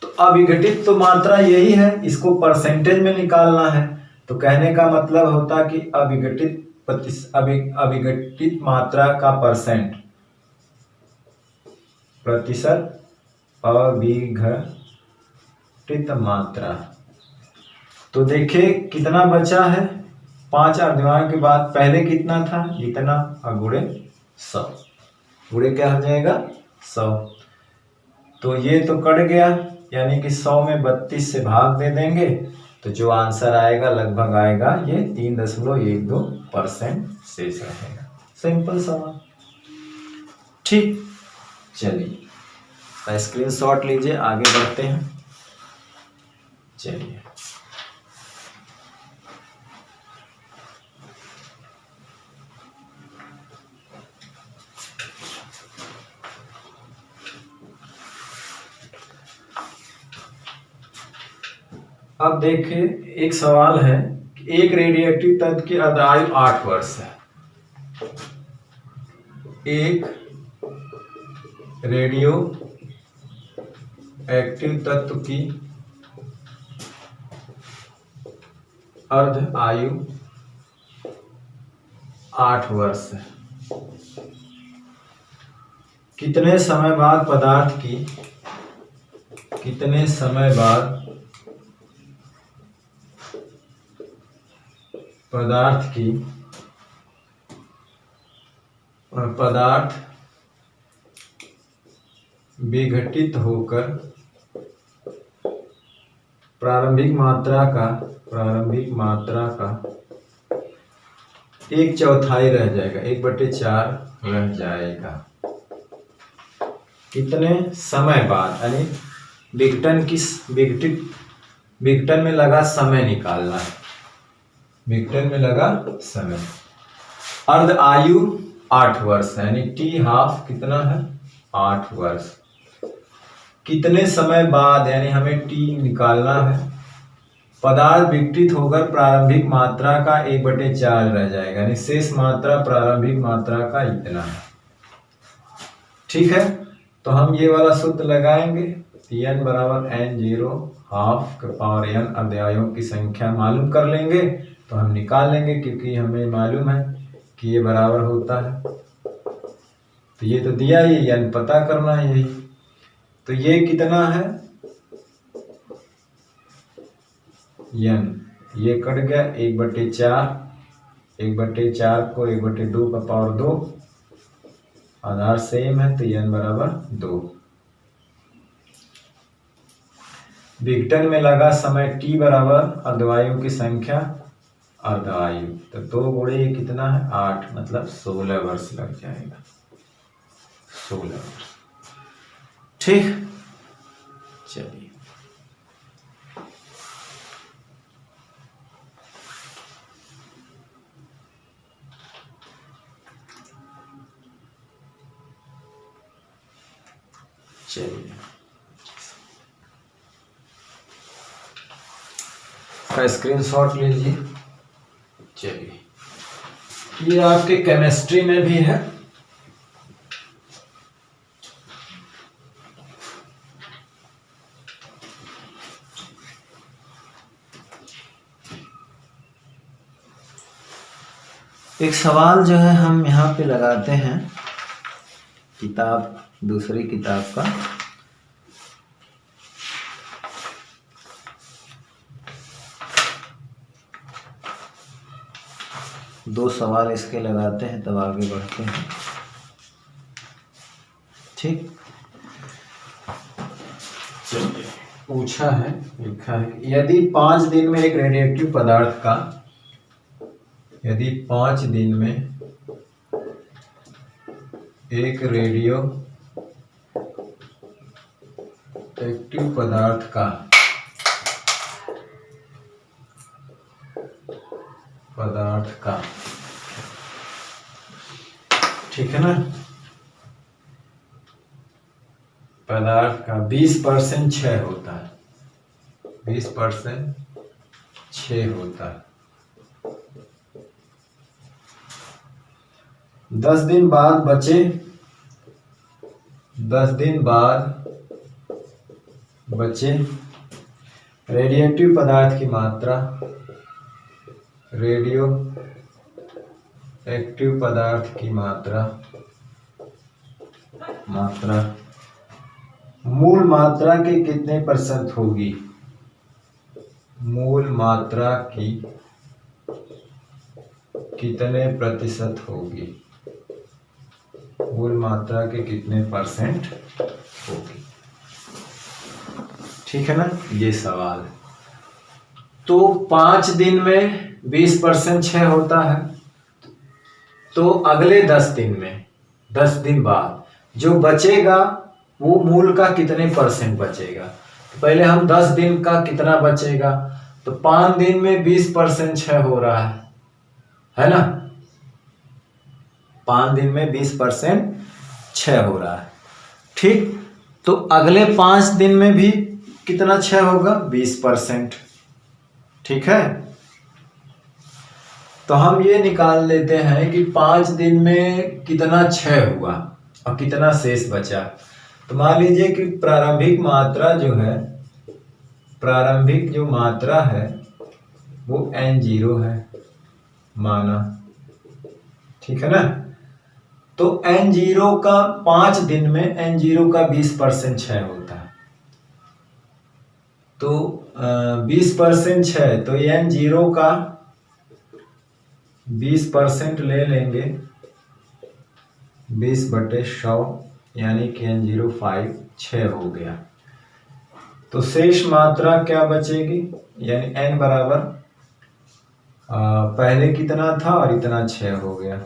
तो अविघटित तो मात्रा यही है, इसको परसेंटेज में निकालना है। तो कहने का मतलब होता कि अविघटित मात्रा का प्रतिशत अविघटित मात्रा। तो देखिए कितना बचा है 5 अर्धवायु के बाद। पहले कितना था, इतना, और गुणे 100, गुणे क्या हो जाएगा 100। तो ये तो कट गया, यानी कि 100 में 32 से भाग दे देंगे तो जो आंसर आएगा लगभग आएगा ये 3.12% शेष रहेगा। सिंपल सवाल। ठीक, चलिए स्क्रीनशॉट लीजिए, आगे बढ़ते हैं। चलिए अब देखिए एक सवाल है कि एक रेडियोएक्टिव तत्व की आयु 8 वर्ष है। एक रेडियो एक्टिव तत्व की अर्ध आयु 8 वर्ष है। कितने समय बाद पदार्थ की, कितने समय बाद पदार्थ विघटित होकर प्रारंभिक मात्रा का 1/4 रह जाएगा, 1/4 रह जाएगा। कितने समय बाद, यानी विघटन में लगा समय निकालना है। विघटन में लगा समय। अर्ध आयु 8 वर्ष, यानी टी हाफ कितना है 8 वर्ष। कितने समय बाद, यानी हमें टी निकालना है। पदार्थ विघटित होकर प्रारंभिक मात्रा का 1/4 रह जाएगा, यानी शेष मात्रा प्रारंभिक मात्रा का इतना है। ठीक है, तो हम ये वाला सूत्र लगाएंगे। n बराबर n0 हाफ के पावर n अध्यायों की संख्या मालूम कर लेंगे तो हम निकाल लेंगे, क्योंकि हमें मालूम है कि ये बराबर होता है। तो ये तो दिया ही, n पता करना है यही। तो ये कितना है n, ये कट गया 1/4, 1/4 को 1/2 का पावर 2, आधार सेम है तो n बराबर 2। विघटन में लगा समय t बराबर अर्धवायु की संख्या अर्धवायु, तो 2 गुणे ये कितना है 8, मतलब 16 वर्ष लग जाएगा, 16 वर्ष। ठीक, चलिए का स्क्रीनशॉट लीजिए। चलिए, ये आपके केमिस्ट्री में भी है। एक सवाल जो है हम यहाँ पे लगाते हैं, दूसरी किताब का। दो सवाल इसके लगाते हैं तब आगे बढ़ते हैं। ठीक, चलिए, पूछा है, लिखा है, यदि 5 दिन में एक रेडियोएक्टिव पदार्थ का, यदि 5 दिन में एक रेडियो एक्टिव पदार्थ का ठीक है ना, पदार्थ का 20% क्षय होता है, 20% क्षय होता है। 10 दिन बाद बचे रेडियोएक्टिव पदार्थ की मात्रा, रेडियो एक्टिव पदार्थ की मात्रा मूल मात्रा के कितने % होगी? मूल मात्रा की कितने प्रतिशत होगी? मूल मात्रा के कितने % होगी? ठीक है ना, ये सवाल। तो 5 दिन में 20% क्षय होता है, तो अगले 10 दिन में, 10 दिन बाद जो बचेगा वो मूल का कितने % बचेगा? तो पहले हम 10 दिन का कितना बचेगा, तो 5 दिन में 20% क्षय हो रहा है ना, 5 दिन में 20% क्षय हो रहा है। ठीक, तो अगले 5 दिन में भी कितना क्षय होगा? 20%। ठीक है, तो हम ये निकाल लेते हैं कि 5 दिन में कितना क्षय हुआ और कितना शेष बचा। तो मान लीजिए कि प्रारंभिक जो मात्रा है वो n0 है माना, ठीक है ना। तो n0 का 5 दिन में n0 का 20% क्षय होता है, तो 20% क्षय, तो n0 का 20% ले लेंगे 20/100 यानी कि N05 6 हो गया। तो शेष मात्रा क्या बचेगी, यानी n बराबर पहले कितना था और इतना 6 हो गया,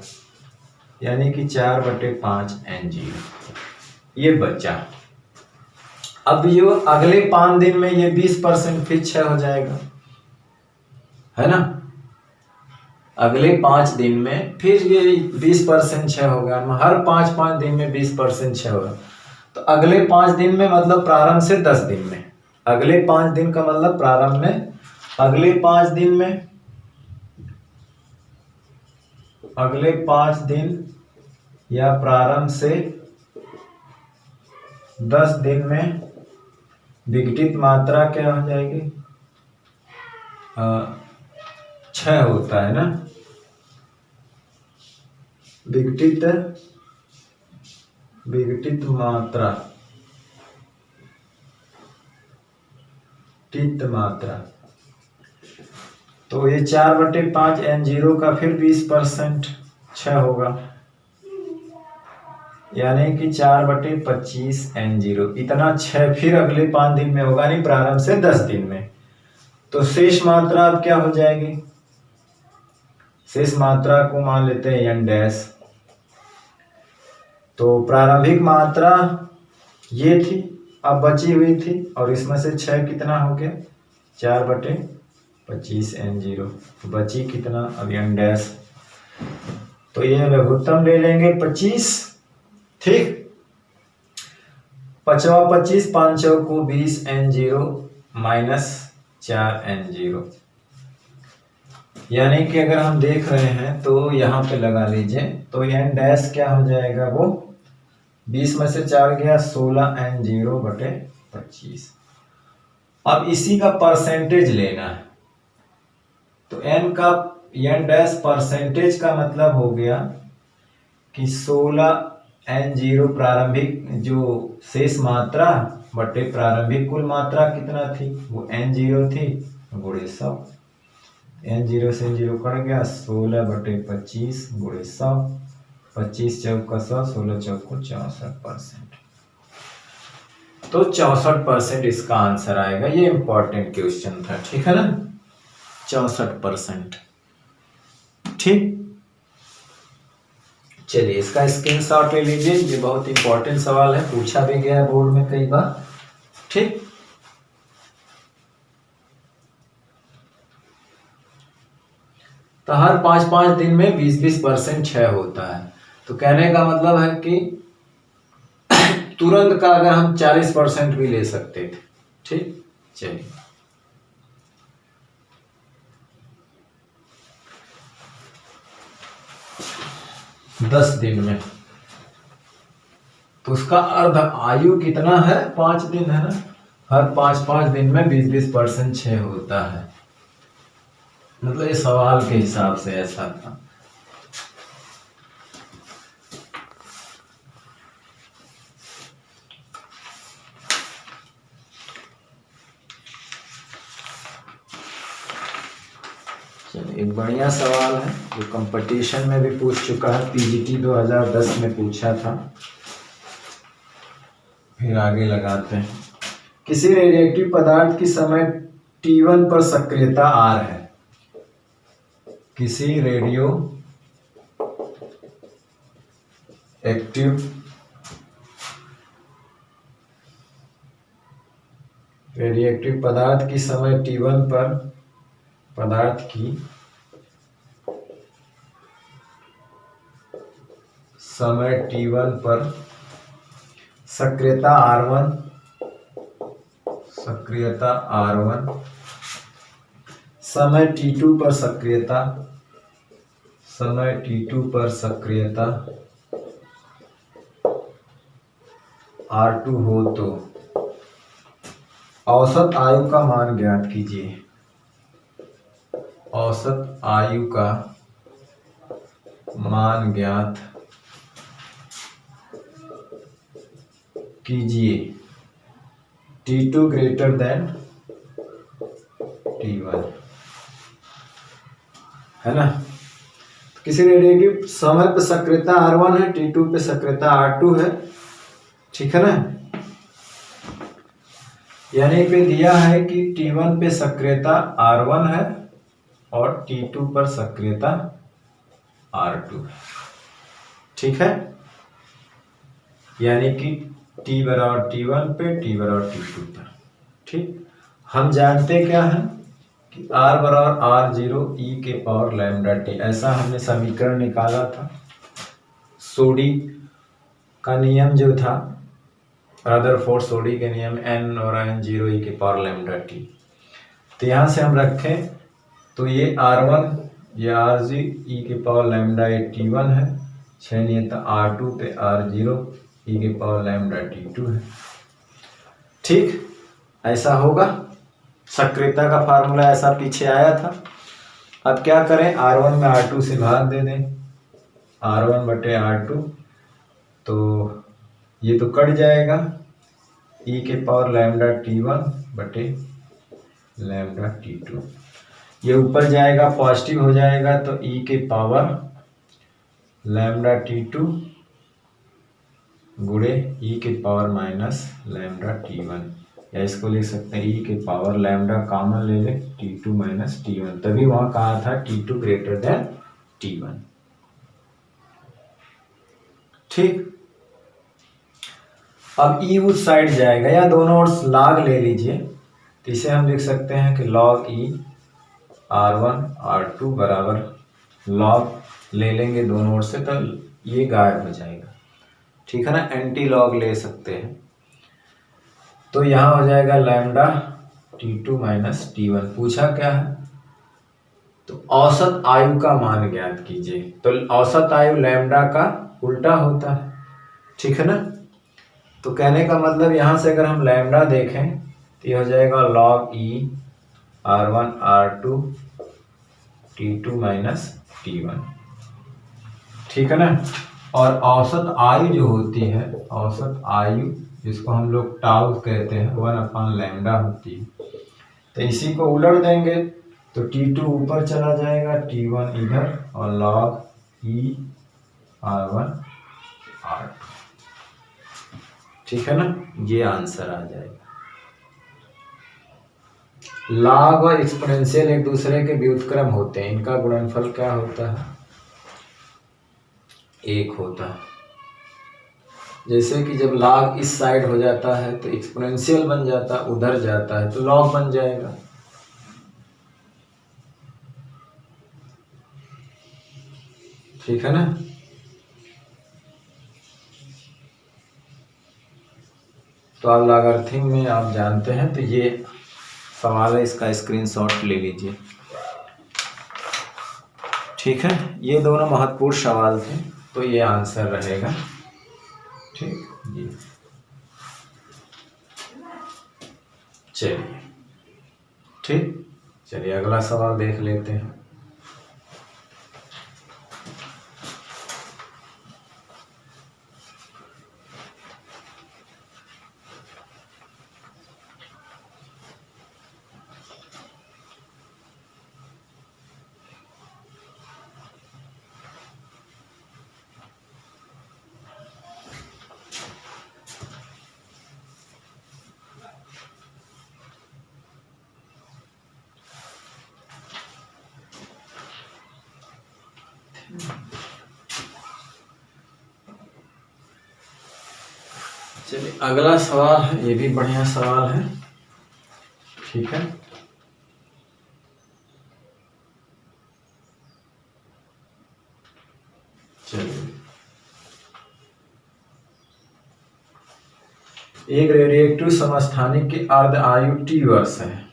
यानी कि 4/5 N0 ये बचा। अब ये अगले 5 दिन में ये 20% फिर 6 हो जाएगा, है ना। अगले 5 दिन में फिर ये 20% 6 होगा, हर 5 दिन में 20% 6 होगा। तो अगले 5 दिन में मतलब प्रारंभ से 10 दिन में, अगले 5 दिन का मतलब प्रारंभ में, अगले 5 दिन में, अगले 5 दिन या प्रारंभ से 10 दिन में विघटित मात्रा क्या हो जाएगी, 6 होता है ना। विघटित मात्रा, तो ये 4/5 N0 का फिर 20% 6 होगा, यानी कि 4/25 N0 इतना 6 फिर अगले 5 दिन में होगा, नहीं प्रारंभ से 10 दिन में। तो शेष मात्रा अब क्या हो जाएगी, शेष मात्रा को मान लेते हैं N डैश। तो प्रारंभिक मात्रा ये थी, अब बची हुई थी, और इसमें से 6 कितना हो गया, 4/25 N0, बची कितना अब N डैश। तो ये लघुत्तम ले लेंगे 25, ठीक। 5 25, 5 को 20 N0 माइनस 4 N0, यानी कि अगर हम देख रहे हैं तो यहाँ पे लगा लीजिए, तो N डैश क्या हो जाएगा, वो 20 में से 4 गया 16 N0/25। अब इसी का परसेंटेज लेना है, तो N डैश परसेंटेज का मतलब हो गया कि 16 N0 प्रारंभिक जो शेष मात्रा बटे प्रारंभिक कुल मात्रा कितना थी, वो N0 थी, गुणे 100। N0 से N0 कट गया, 16/25 गुणे 100, 25 चौका 100, 16 चौको 64%। तो 64% इसका आंसर आएगा। ये इंपॉर्टेंट क्वेश्चन था, ठीक है ना, 64%, ठीक। चलिए इसका स्क्रीनशॉट ले लीजिए, ये बहुत इंपॉर्टेंट सवाल है, पूछा भी गया है बोर्ड में कई बार, ठीक। तो हर 5 दिन में 20% 6 होता है। तो कहने का मतलब है कि तुरंत का अगर हम 40% भी ले सकते थे, ठीक। चलिए 10 दिन में, तो उसका अर्ध आयु कितना है, 5 दिन है ना। हर 5 दिन में 20% 6 होता है, मतलब ये सवाल के हिसाब से ऐसा था। चलिए एक बढ़िया सवाल है जो कंपटीशन में भी पूछ चुका है, पीजीटी 2010 में पूछा था। फिर आगे लगाते हैं, किसी रेडियोएक्टिव पदार्थ की समय T1 पर सक्रियता R है। किसी रेडियोएक्टिव पदार्थ की समय T1 पर पदार्थ की समय T1 पर सक्रियता R1, समय T2 पर सक्रियता R2 हो तो औसत आयु का मान ज्ञात कीजिए। औसत आयु का मान ज्ञात कीजिए T2 ग्रेटर देन T1, है ना। किसी रेडिएटिव समय पे सक्रियता R1 है, T2 पे सक्रियता R2 है, ठीक है ना। यानी पे दिया है कि T1 पे सक्रियता R1 है और T2 पर सक्रियता R2 है, ठीक है। यानी कि T बराबर T1 पे, T बराबर T2 पर, ठीक। हम जानते क्या है कि R बराबर R0 e के पावर लैम्डा टी, ऐसा हमने समीकरण निकाला था। सोडी का नियम जो था, रदरफोर्ड सोडी के नियम, n और n0 e के पावर लैम्डा टी। तो यहाँ से हम रखें तो ये R1 ये R0 e के पावर लैम्डा T1 है, छेनीयता R2 पे R0 e के पावर लैम्डा T2 है, ठीक। ऐसा होगा, सक्रियता का फार्मूला ऐसा पीछे आया था। अब क्या करें, R1 में R2 से भाग दे दें, R1 बटे R2, तो ये तो कट जाएगा, e के पावर लैम्डा T1 बटे लैम्डा T2, ये ऊपर जाएगा पॉजिटिव हो जाएगा, तो e के पावर लैम्डा T2 गुणे e के पावर माइनस लैम्डा T1, या इसको लिख सकते हैं e के पावर लैम्डा कॉमन ले लें T2 माइनस T1, तभी वहां कहा था T2 ग्रेटर देन T1, ठीक। अब e उस साइड जाएगा, या दोनों ओर लॉग ले लीजिए, तो इसे हम लिख सकते हैं कि log e R1 R2 बराबर log ले लेंगे दोनों ओर से, तो ये गायब हो जाएगा, ठीक है ना। एंटी लॉग ले सकते हैं, तो यहाँ हो जाएगा लैम्डा T2 माइनस T1। पूछा क्या है, तो औसत आयु का मान ज्ञात कीजिए, तो औसत आयु लैम्डा का उल्टा होता है, ठीक है ना। तो कहने का मतलब यहाँ से अगर हम लैम्डा देखें तो ये हो जाएगा log e R1 R2 T2 minus T1, ठीक है ना। और औसत आयु जो होती है, औसत आयु जिसको हम लोग टाउ कहते हैं, 1 लैम्डा होती है। तो इसी को उलट देंगे तो T2 ऊपर चला जाएगा, T1 इधर, और log e R1 R2, ठीक है ना। ये आंसर आ जाएगा। लॉग और एक्सपोनेंशियल एक दूसरे के व्युत्क्रम होते हैं, इनका गुणनफल क्या होता है, 1 होता है। जैसे कि जब लॉग इस साइड हो जाता है तो एक्सपोनेंशियल बन जाता है, उधर जाता है तो लॉग बन जाएगा, ठीक है ना। तो आप लॉगरिथम में आप जानते हैं, तो ये सवाल है, इसका स्क्रीनशॉट ले लीजिए, ठीक है। ये दोनों महत्वपूर्ण सवाल थे, तो ये आंसर रहेगा, ठीक जी। चलिए, ठीक, चलिए अगला सवाल देख लेते हैं। चलिए अगला सवाल है, ये भी बढ़िया सवाल है, ठीक है। चलिए, एक रेडिएटिव समस्थानिक की अर्ध आयु T वर्ष है।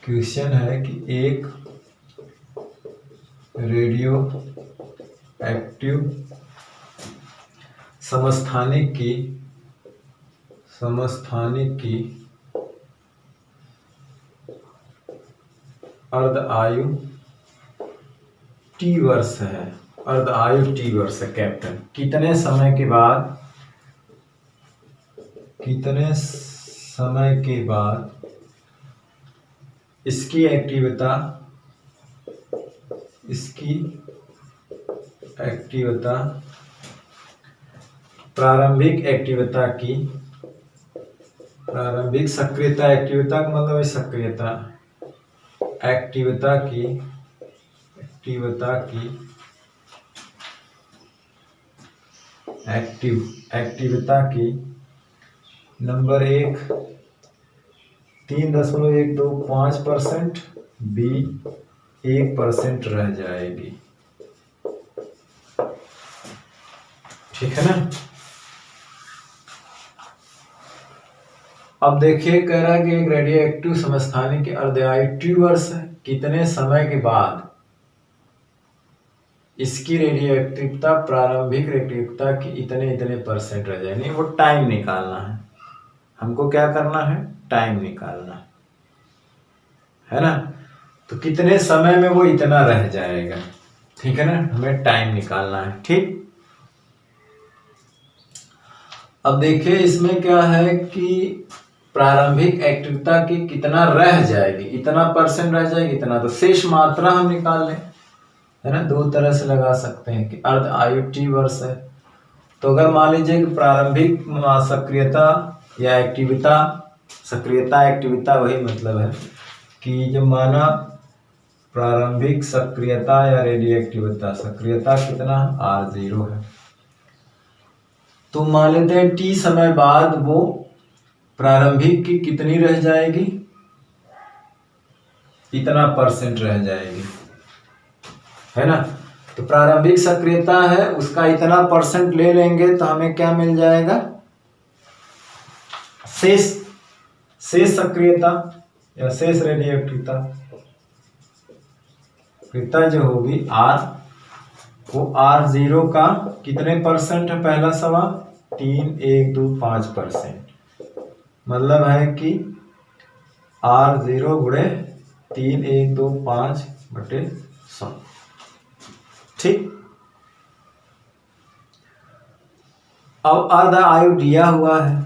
क्वेश्चन है कि एक रेडियो एक्टिव समस्थानिक की अर्ध आयु T वर्ष है, अर्ध आयु T वर्ष है कैप्टन, कितने समय के बाद इसकी एक्टिविता इसकी एक्टिवता, प्रारंभिक एक्टिवता की, प्रारंभिक सक्रियता, एक्टिवता का मतलब है सक्रियता, एक्टिवता की, एक्टिवता की नंबर 1 3.125%, बी 1% रह जाएगी। ठीक है ना। अब देखिए कह रहा है कि एक रेडियो एक्टिव समस्थानिक के अर्धआयु ट्यूबर्स कितने समय के बाद इसकी रेडियो एक्टिवता प्रारंभिक रेडियोएक्टिवता की इतने परसेंट रह जाएगी। वो टाइम निकालना है हमको, क्या करना है, टाइम निकालना है ना। तो कितने समय में वो इतना रह जाएगा, ठीक है ना, हमें टाइम निकालना है। ठीक, अब देखिए इसमें क्या है कि प्रारंभिक एक्टिवता की कितना रह जाएगी, इतना परसेंट रह जाएगी, इतना, तो शेष मात्रा हम निकाल लें, है ना। दो तरह से लगा सकते हैं कि अर्ध आयु टी वर्ष है, तो अगर मान लीजिए कि प्रारंभिक सक्रियता या एक्टिविता, सक्रियता एक्टिविता वही मतलब है कि जब माना प्रारंभिक सक्रियता या रेडियो एक्टिविता, सक्रियता कितना R0 है, तो मान लेते हैं टी समय बाद वो प्रारंभिक की कितनी रह जाएगी, इतना परसेंट रह जाएगी, है ना। तो प्रारंभिक सक्रियता है उसका इतना परसेंट ले लेंगे तो हमें क्या मिल जाएगा, शेष सक्रियता या शेष रेडियोएक्टिवता जो होगी R, वो R0 का कितने परसेंट है, पहला सवाल 3.125%, मतलब है कि R0 गुणे 3.125/100। ठीक, अब अर्ध आयु दिया हुआ है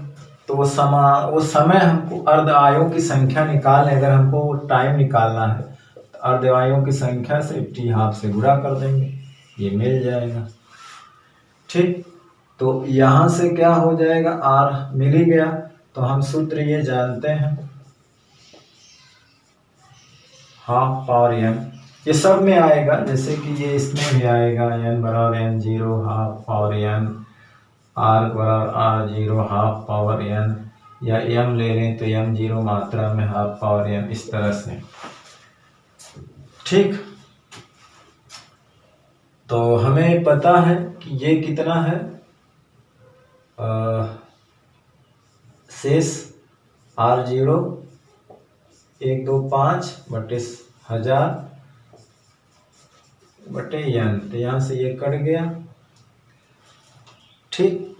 तो वो समय हमको अर्ध आयु की संख्या निकालने, अगर हमको टाइम निकालना है तो अर्ध आयु की संख्या से टी हाफ से गुणा कर देंगे, ये मिल जाएगा। ठीक, तो यहां से क्या हो जाएगा, आर मिल ही गया, तो हम सूत्र ये जानते हैं, हाफ पावर एन, ये सब में आएगा, जैसे कि ये इसमें भी आएगा, n बराबर n0 half power n, r बराबर r0 हाफ पावर n, या m ले लें तो m0 मात्रा में हाफ पावर n, इस तरह से। ठीक, तो हमें पता है कि ये कितना है, शेष R0 125/1000/n, तो यहां से ये कट गया। ठीक,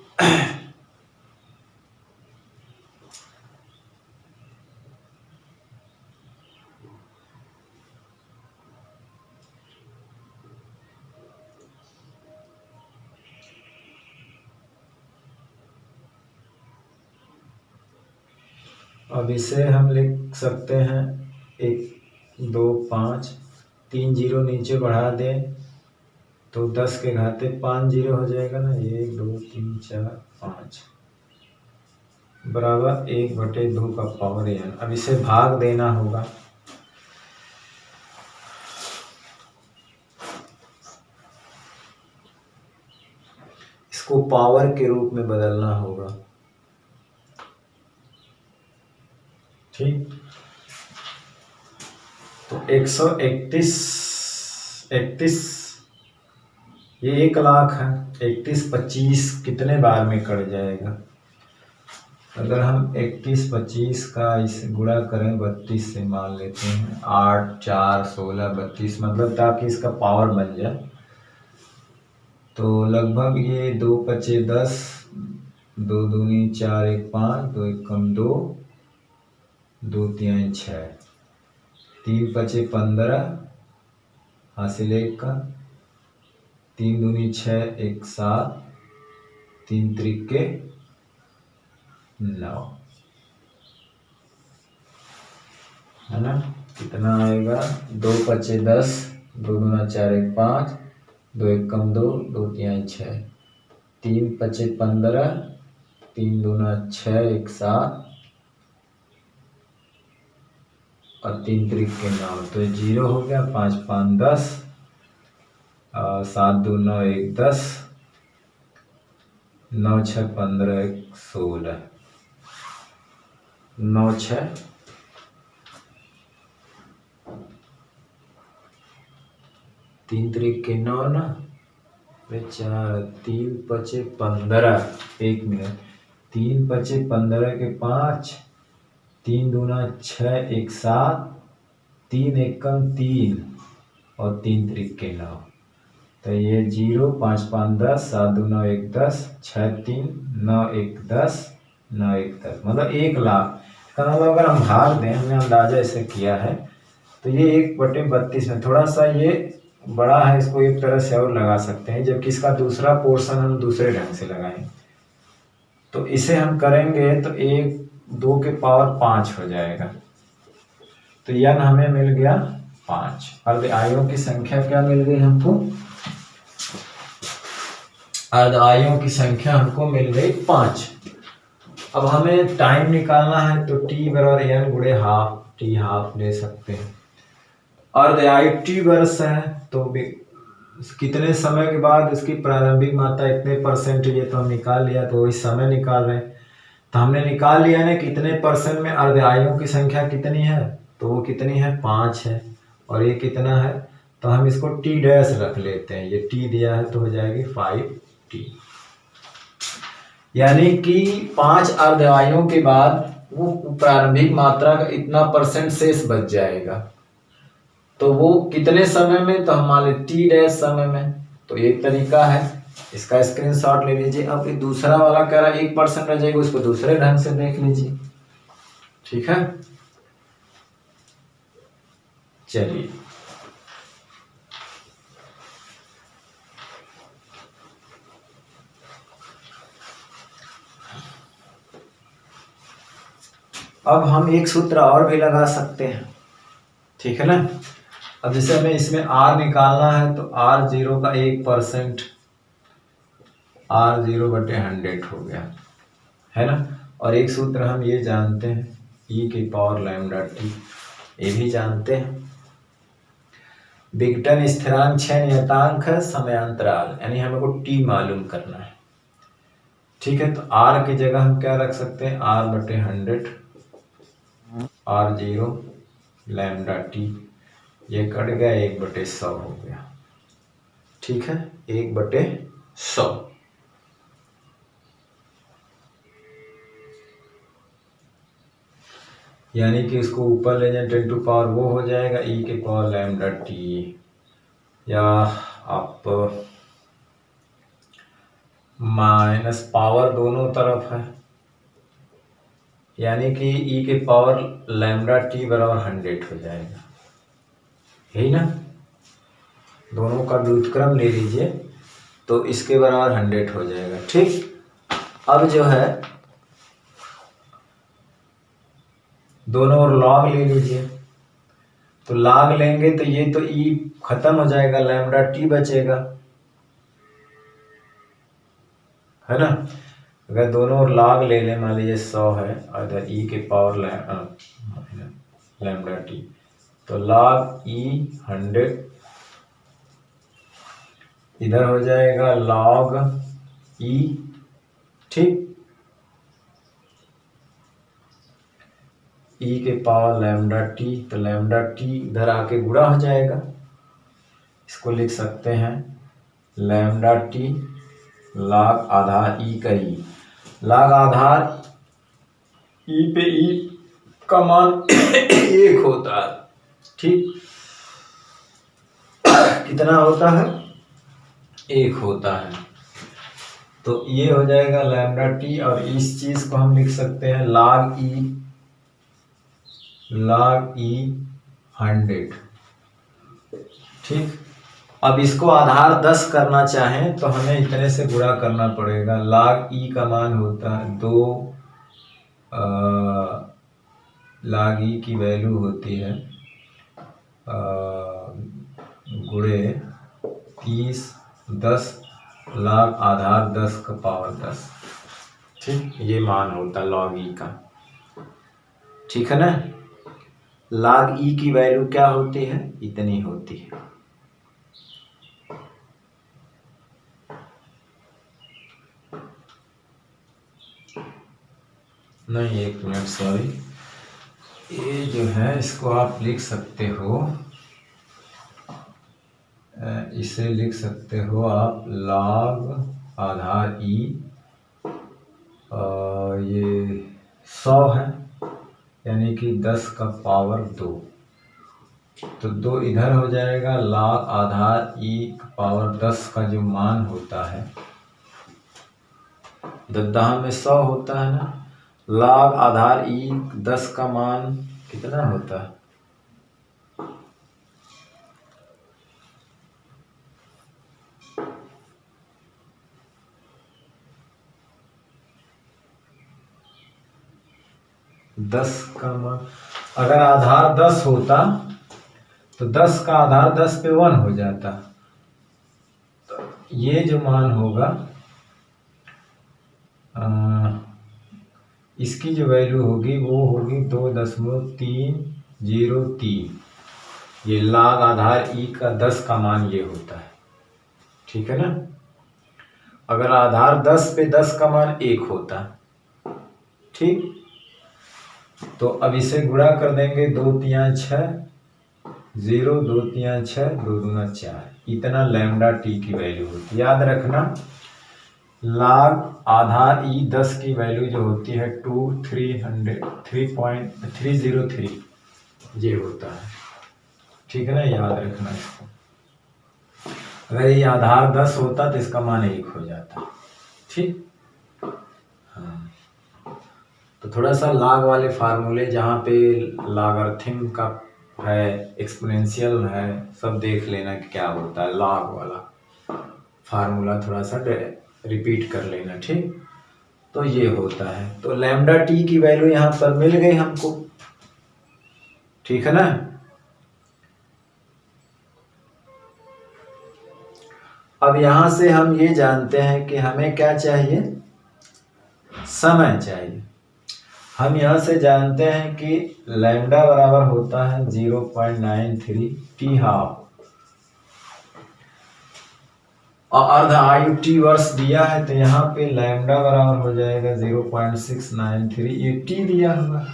अब इसे हम लिख सकते हैं 1 2 5, 3 जीरो नीचे बढ़ा दें तो 10 के घाते 5 जीरो हो जाएगा ना, 1 2 3 4 5 बराबर 1/2 का पावर n। अब इसे भाग देना होगा, इसको पावर के रूप में बदलना होगा। ठीक, तो 131 ये 1 लाख है, 31/25 कितने बार में कट जाएगा, अगर हम 31/25 का इसे गुणा करें 32 से, मान लेते हैं 8 4 16 32, मतलब ताकि इसका पावर बन जाए, तो लगभग ये 2×5 = 10, 2 दूनी 4 1 5, 2 1 कम 2, 2 3 6, 3×5 = 15, हासिल 1 का, 3 दूनी 6 1 7, 3 त्रिके 9, है ना। कितना आएगा, 2×5 = 10, 2 दूना 4 1 5, 2 1 कम 2, 2 3 6, 3 5 15, 3 दूना 6 1 7 और 3 3 के 9, तो 0 हो गया। 5 5 10, 7 2 9 1 10, 9 6 15 1 16, 9 6 3 3 के 9 ना, 4 3 5 15, 1 मिनट, 3 5 15 के 5, 3 दूना 6 1 7, 3 1 कम 3 और 3 3 के 9, तो ये 0 5 5 10, 7 2 9 1 10, 6 3 9 1 10, 9 1 10, मतलब 1 लाख का मतलब अगर हम भाग दें, हमने अंदाजा ऐसे किया है, तो ये 1/32 में थोड़ा सा ये बड़ा है, इसको एक तरह से और लगा सकते हैं, जबकि इसका दूसरा पोर्शन हम दूसरे ढंग से लगाएंगे। तो इसे हम करेंगे तो 1 2 के पावर 5 हो जाएगा, तो n हमें मिल गया 5। अर्धआयों की संख्या क्या मिल गई हमको? अर्धआयों की संख्या हमको मिल गई 5। अब हमें टाइम निकालना है, तो t बराबर n गुणे हाफ, t हाफ ले सकते हैं। अर्धआयु t वर्ष है, तो कितने समय के बाद उसकी प्रारंभिक मात्रा इतने %, ये तो हम निकाल लिया, तो वही समय निकाल रहे हैं। तो हमने निकाल लिया ना कितने % में अर्धआयुओं की संख्या कितनी है, तो वो कितनी है 5 है, और ये कितना है, तो हम इसको t डैश रख लेते हैं, ये t दिया है तो हो जाएगी 5t, यानी कि 5 अर्धआयुओं के बाद वो प्रारंभिक मात्रा का इतना % शेष बच जाएगा, तो वो कितने समय में, तो हम मान लें t डैश समय में। तो एक तरीका है, इसका स्क्रीनशॉट ले लीजिए। अब दूसरा वाला कह रहा है 1% रह जाएगा, उसको दूसरे ढंग से देख लीजिए, ठीक है। चलिए अब हम एक सूत्र और भी लगा सकते हैं, ठीक है ना। अब जैसे हमें इसमें r निकालना है, तो r0 का 1%, r0/100 हो गया, है ना। और एक सूत्र हम ये जानते हैं, e की पावर लैम्डा t, ये भी जानते हैं। विघटन स्थिरांक 6 नियतांक है, समयांतराल, यानी हमको t मालूम करना है, ठीक है। तो r की जगह हम क्या रख सकते हैं, r/100, r0 लैम्डा t, ये कट गया, 1/100 हो गया, ठीक है, 1/100। यानी कि इसको ऊपर ले जाए 10 टू पावर वो हो जाएगा e के पावर लैम्डा t, या आप माइनस पावर दोनों तरफ है, यानी कि e के पावर लैम्डा t बराबर 100 हो जाएगा, यही ना। दोनों का व्युत्क्रम ले लीजिए, तो इसके बराबर 100 हो जाएगा, ठीक। अब जो है दोनों ओर लॉग ले लीजिए, तो लॉग लेंगे तो ये तो e खत्म हो जाएगा, लैम्डा t बचेगा, है ना। अगर दोनों ओर लॉग ले लें, मान लीजिए 100 है, अगर e के पावर लैम्डा t, तो लॉग e 100 इधर हो जाएगा लॉग e, ठीक। e के पावर लैम्डा t, तो लैम्डा t इधर आके गुणा हो जाएगा, इसको लिख सकते हैं लैम्डा t लॉग आधार e का e, लॉग आधार e पे e का मान 1 होता है, ठीक। कितना होता है, 1 होता है, तो ये हो जाएगा लैम्डा t, और इस चीज को हम लिख सकते हैं लॉग e 100, ठीक। अब इसको आधार 10 करना चाहें तो हमें इतने से गुणा करना पड़ेगा, log e का मान होता है 2, log e की वैल्यू होती है गुणे 30 10 log आधार 10 का पावर 10। ठीक, ये मान होता है log e का। ठीक है ना। log e की वैल्यू क्या होती है, इतनी होती है। नहीं, एक मिनट, सॉरी, ये जो है इसको आप लिख सकते हो, इसे लिख सकते हो आप log आधार e, ये 100 है, यानी कि 10 का पावर 2, तो 2 इधर हो जाएगा। log आधार e का पावर 10 का जो मान होता है, दद्दाह में 100 होता है ना, log आधार e 10 का मान कितना होता है, दस का मान, अगर आधार 10 होता तो 10 का आधार 10 पे 1 हो जाता, तो ये जो मान होगा इसकी जो वैल्यू होगी वो होगी 2.303। ये log आधार e का 10 का मान ये होता है। ठीक है ना। अगर आधार 10 पे 10 का मान 1 होता, ठीक, तो अब इसे गुणा कर देंगे, 2 3 6 0, 2 3 6, 2 2 4, इतना लैम्डा टी की वैल्यू होती है। याद रखना, log आधार e 10 की वैल्यू जो होती है 3.303 ये होता है। ठीक है ना, याद रखना इसको। अगर ये आधार 10 होता तो इसका मान 1 हो जाता। ठीक, हाँ, तो थोड़ा सा log वाले फार्मूले जहाँ पे लॉगरिथम का है, एक्सपोनेंशियल है, सब देख लेना कि क्या होता है। log वाला फार्मूला थोड़ा सा रिपीट कर लेना। ठीक, तो ये होता है। तो लैम्डा टी की वैल्यू यहाँ पर मिल गई हमको। ठीक है ना। अब यहां से हम ये जानते हैं कि हमें क्या चाहिए, समय चाहिए। हम यहां से जानते हैं कि लैम्डा बराबर होता है 0.93 टी हाफ, और अर्ध आयु टी वर्ष दिया है, तो यहाँ पे लैम्डा बराबर हो जाएगा 0.693, ये टी दिया हुआ।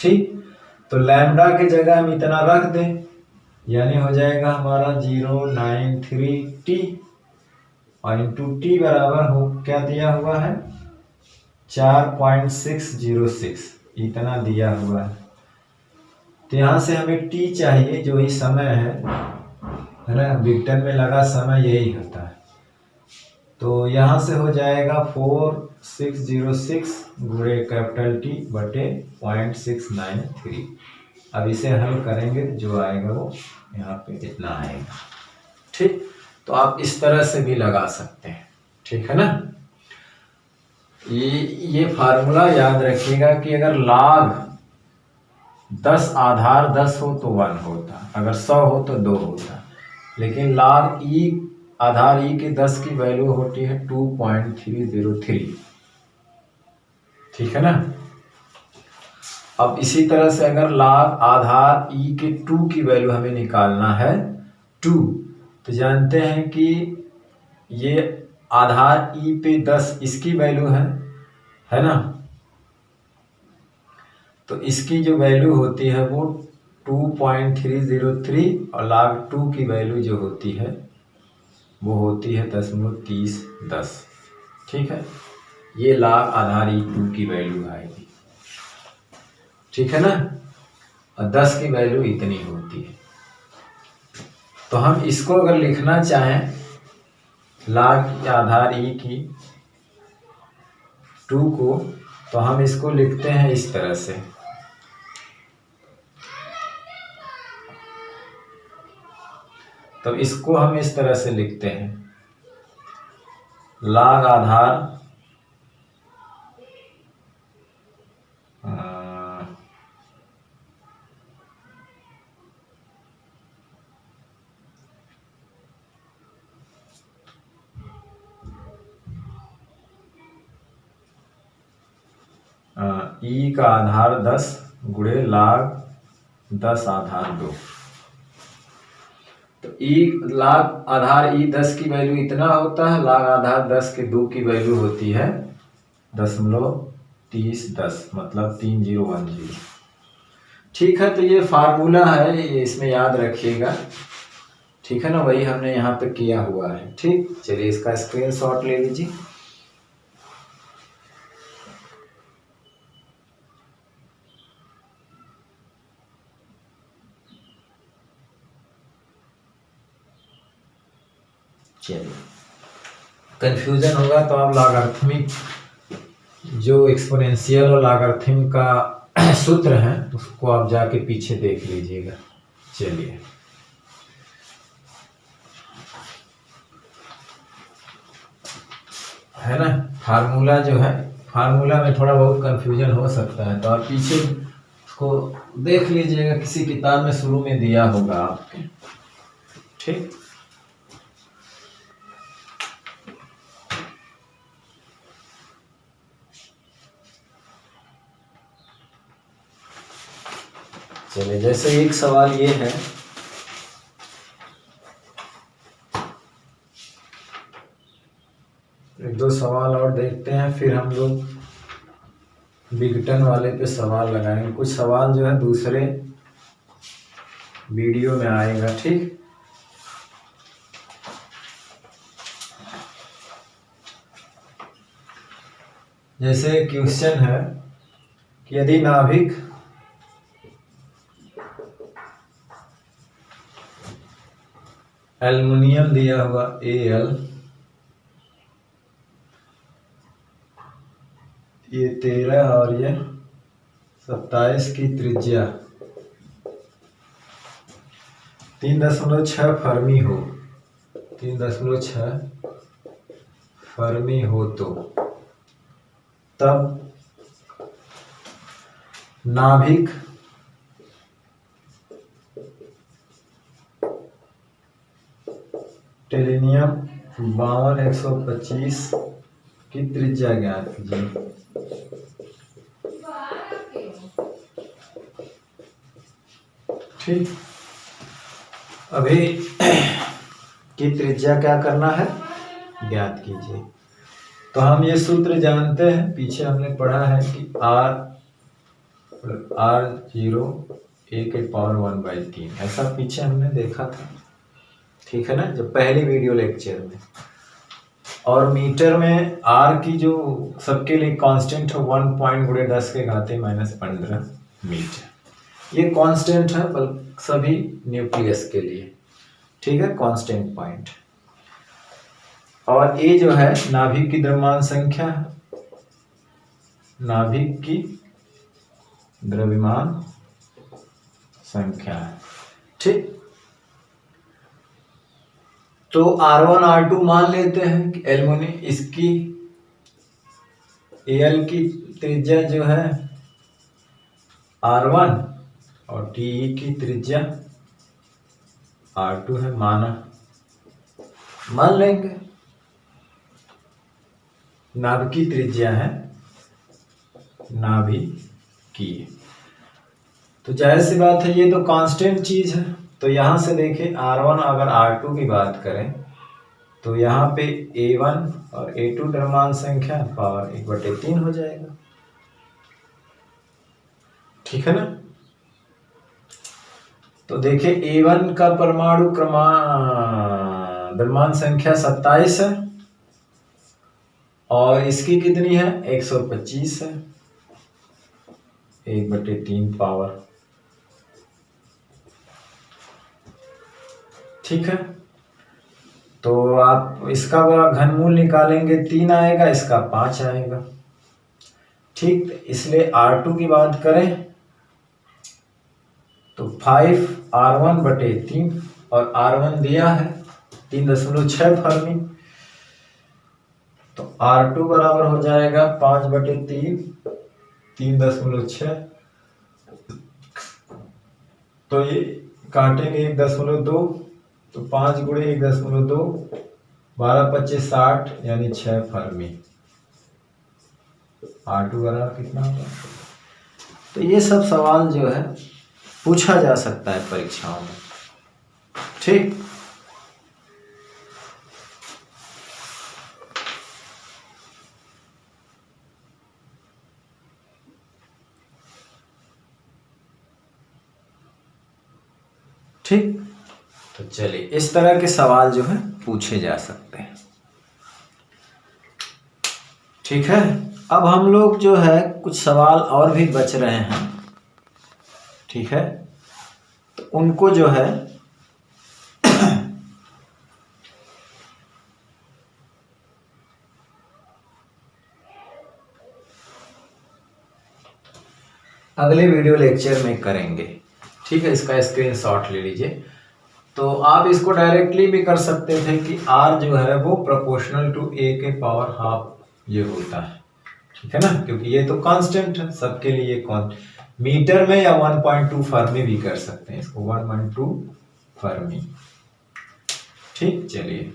ठीक, तो लैम्डा की जगह हम इतना रख दें, यानी हो जाएगा हमारा 093 टी, और इंटू टी बराबर हो क्या दिया हुआ है, 4.606, इतना दिया हुआ है। तो यहाँ से हमें टी चाहिए, जो ही समय है ना, विक्टर में लगा समय यही होता है। तो यहाँ से हो जाएगा 4606 गुणे कैपिटल टी बटे 0.693। अब इसे हल करेंगे, जो आएगा वो यहाँ पे इतना आएगा। ठीक, तो आप इस तरह से भी लगा सकते हैं। ठीक है ना। ये फार्मूला याद रखिएगा कि अगर log 10 आधार 10 हो तो 1 होता, अगर 100 हो तो 2 होता, लेकिन log e आधार e के 10 की वैल्यू होती है 2.303। ठीक है ना। अब इसी तरह से अगर log आधार e के 2 की वैल्यू हमें निकालना है 2, तो जानते हैं कि ये आधार e पे 10 इसकी वैल्यू है ना, तो इसकी जो वैल्यू होती है वो 2.303, और log 2 की वैल्यू जो होती है वो होती है 10.3010। ठीक है, ये log आधार e2 की वैल्यू आएगी। ठीक है ना, और 10 की वैल्यू इतनी होती है। तो हम इसको अगर लिखना चाहें log आधार e की 2 को, तो हम इसको लिखते हैं इस तरह से, तो इसको हम इस तरह से लिखते हैं, log आधार ई का आधार 10 गुणे log 10 आधार 2। तो ई log आधार ई 10 की वैल्यू इतना होता है, log आधार 10 के 2 की वैल्यू होती है 0.3010 मतलब 3010। ठीक है, तो ये फार्मूला है, ये इसमें याद रखिएगा। ठीक है ना, वही हमने यहाँ पे किया हुआ है। ठीक, चलिए इसका स्क्रीनशॉट ले लीजिए। चलिए, कंफ्यूजन होगा तो आप लॉगरिथमिक जो एक्सपोनेंशियल और लॉगरिथम का सूत्र है उसको आप जाके पीछे देख लीजिएगा। चलिए, है ना, फार्मूला जो है, फार्मूला में थोड़ा बहुत कंफ्यूजन हो सकता है, तो आप पीछे उसको देख लीजिएगा, किसी किताब में शुरू में दिया होगा आपके। ठीक, चलिए, जैसे एक सवाल ये है, एक दो सवाल और देखते हैं, फिर हम लोग विघटन वाले पे सवाल लगाएंगे। कुछ सवाल जो है दूसरे वीडियो में आएगा। ठीक, जैसे क्वेश्चन है कि यदि नाभिक एल्युमिनियम दिया हुआ Al, ये 13 और ये 27 की त्रिज्या 3.6 फर्मी हो, 3.6 फर्मी हो, तो तब नाभिक टेलिनियम 52 125 की त्रिज्या ज्ञात कीजिए। ठीक, अभी की त्रिज्या क्या करना है, ज्ञात कीजिए। तो हम ये सूत्र जानते हैं, पीछे हमने पढ़ा है कि r0 a के पावर 1/3, ऐसा पीछे हमने देखा था। ठीक है ना, जब पहली वीडियो लेक्चर में। और मीटर में r की जो सबके लिए कांस्टेंट है 1 पॉइंट गुणे 10 के घाते -15 मीटर, ये कांस्टेंट है सभी न्यूक्लियस के लिए। ठीक है, कांस्टेंट पॉइंट। और ये जो है नाभिक की द्रव्यमान संख्या, नाभिक की द्रव्यमान संख्या है। ठीक, तो R1 R2 मान लेते हैं कि एल्युमिनियम, इसकी Al की त्रिज्या जो है R1 और Te की त्रिज्या R2 है, मान लेंगे। नाभिक की त्रिज्या है, नाभिक की, तो जाहिर सी बात है ये तो कांस्टेंट चीज है। तो यहां से देखें R1 अगर R2 की बात करें तो यहाँ पे A1 और A2 द्रव्यमान संख्या पावर 1/3 हो जाएगा। ठीक है ना, तो देखिए A1 का परमाणु द्रव्यमान संख्या 27 है और इसकी कितनी है, 125 है, 1/3 पावर। ठीक है, तो आप इसका घनमूल निकालेंगे 3 आएगा, इसका 5 आएगा। ठीक, इसलिए R2 की बात करें तो 5R1/3 और R1 दिया है 3.6 फर्मी, तो R2 बराबर हो जाएगा 5/3, 3.6, तो ये काटेंगे 1.2, तो 5 गुणे 1.2, 12×25 60 यानी 6 फर्मी। R2 बराबर कितना होगा, तो ये सब सवाल जो है पूछा जा सकता है परीक्षाओं में। ठीक, ठीक। तो चलिए, इस तरह के सवाल जो है पूछे जा सकते हैं। ठीक है, अब हम लोग जो है कुछ सवाल और भी बच रहे हैं। ठीक है, तो उनको जो है अगले वीडियो लेक्चर में करेंगे। ठीक है, इसका स्क्रीनशॉट ले लीजिए। तो आप इसको डायरेक्टली भी कर सकते थे कि r जो है वो प्रोपोर्शनल टू a के पावर हाफ ये होता है। ठीक है ना, क्योंकि ये तो कांस्टेंट है सबके लिए। कौन मीटर में या 1.2 फर्मी भी कर सकते हैं इसको, 1.2 फर्मी। ठीक, चलिए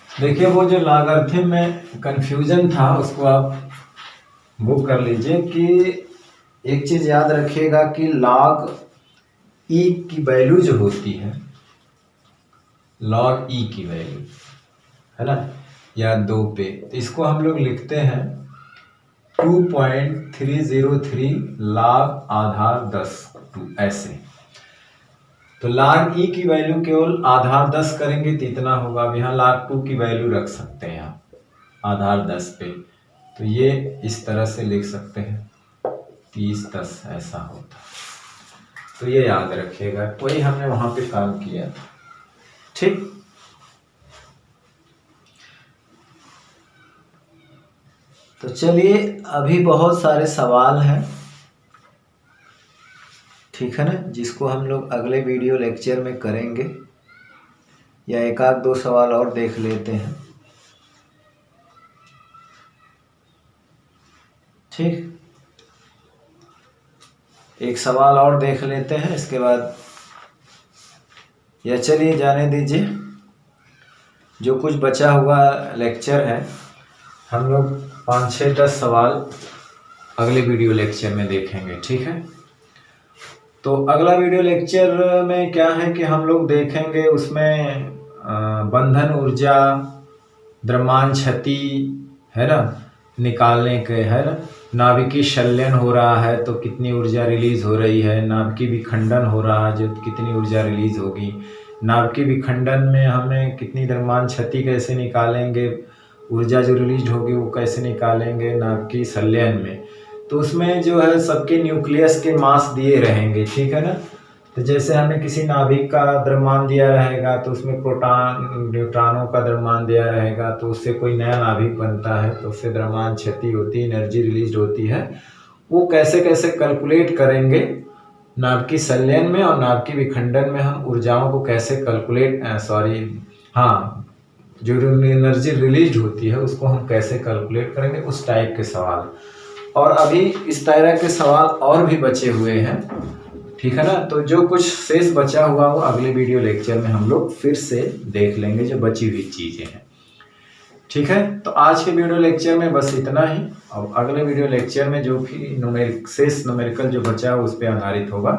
देखिए, वो जो लॉगरिथम में कंफ्यूजन था उसको आप वो कर लीजिए कि एक चीज याद रखिएगा कि लॉग ई की वैल्यू जो होती है, लॉग ई की वैल्यू है ना, या 2 पे, तो इसको हम लोग लिखते हैं 2.303 लॉग आधार 10 ऐसे। तो log e की वैल्यू केवल आधार 10 करेंगे तो इतना होगा। अब यहाँ log 2 की वैल्यू रख सकते हैं आप आधार 10 पे, तो ये इस तरह से लिख सकते हैं 30-10 ऐसा होता। तो ये याद रखिएगा, वही हमने वहां पे काम किया था। ठीक, तो चलिए, अभी बहुत सारे सवाल हैं। ठीक है ना, जिसको हम लोग अगले वीडियो लेक्चर में करेंगे, या एक आध दो सवाल और देख लेते हैं। ठीक, एक सवाल और देख लेते हैं, इसके बाद या चलिए जाने दीजिए। जो कुछ बचा हुआ लेक्चर है हम लोग 5-6-10 सवाल अगले वीडियो लेक्चर में देखेंगे। ठीक है, तो अगला वीडियो लेक्चर में क्या है कि हम लोग देखेंगे उसमें बंधन ऊर्जा, द्रव्यमान क्षति है ना, निकालने के है ना, नाभिकीय संलयन हो रहा है तो कितनी ऊर्जा रिलीज हो रही है, नाभिकीय विखंडन हो रहा है जो कितनी ऊर्जा रिलीज होगी, नाभिकीय विखंडन में हमें कितनी द्रव्यमान क्षति कैसे निकालेंगे, ऊर्जा जो रिलीज होगी वो कैसे निकालेंगे नाभिकीय संलयन में। तो उसमें जो है सबके न्यूक्लियस के मास दिए रहेंगे। ठीक है ना, तो जैसे हमें किसी नाभिक का द्रव्यमान दिया रहेगा तो उसमें प्रोटॉन न्यूट्रॉनों का द्रव्यमान दिया रहेगा, तो उससे कोई नया नाभिक बनता है तो उससे द्रव्यमान क्षति होती है, एनर्जी रिलीज होती है। वो कैसे कैसे कैलकुलेट करेंगे नाभिकीय संलयन में और नाभिकीय विखंडन में, हम ऊर्जाओं को कैसे कैलकुलेट जो एनर्जी रिलीज होती है उसको हम कैसे कैलकुलेट करेंगे, उस टाइप के सवाल। और अभी इस तरह के सवाल और भी बचे हुए हैं। ठीक है ना, तो जो कुछ शेष बचा हुआ वो अगले वीडियो लेक्चर में हम लोग फिर से देख लेंगे, जो बची हुई चीजें हैं। ठीक है, तो आज के वीडियो लेक्चर में बस इतना ही। अब अगले वीडियो लेक्चर में जो भी शेष न्यूमेरिकल जो बचा है उस पर आधारित होगा।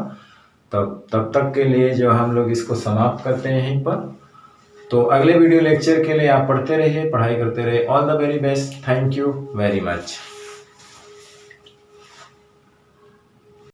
तब तक के लिए जो हम लोग इसको समाप्त करते हैं यहीं पर। तो अगले वीडियो लेक्चर के लिए आप पढ़ते रहिए, पढ़ाई करते रहिए। All the very best, thank you very much.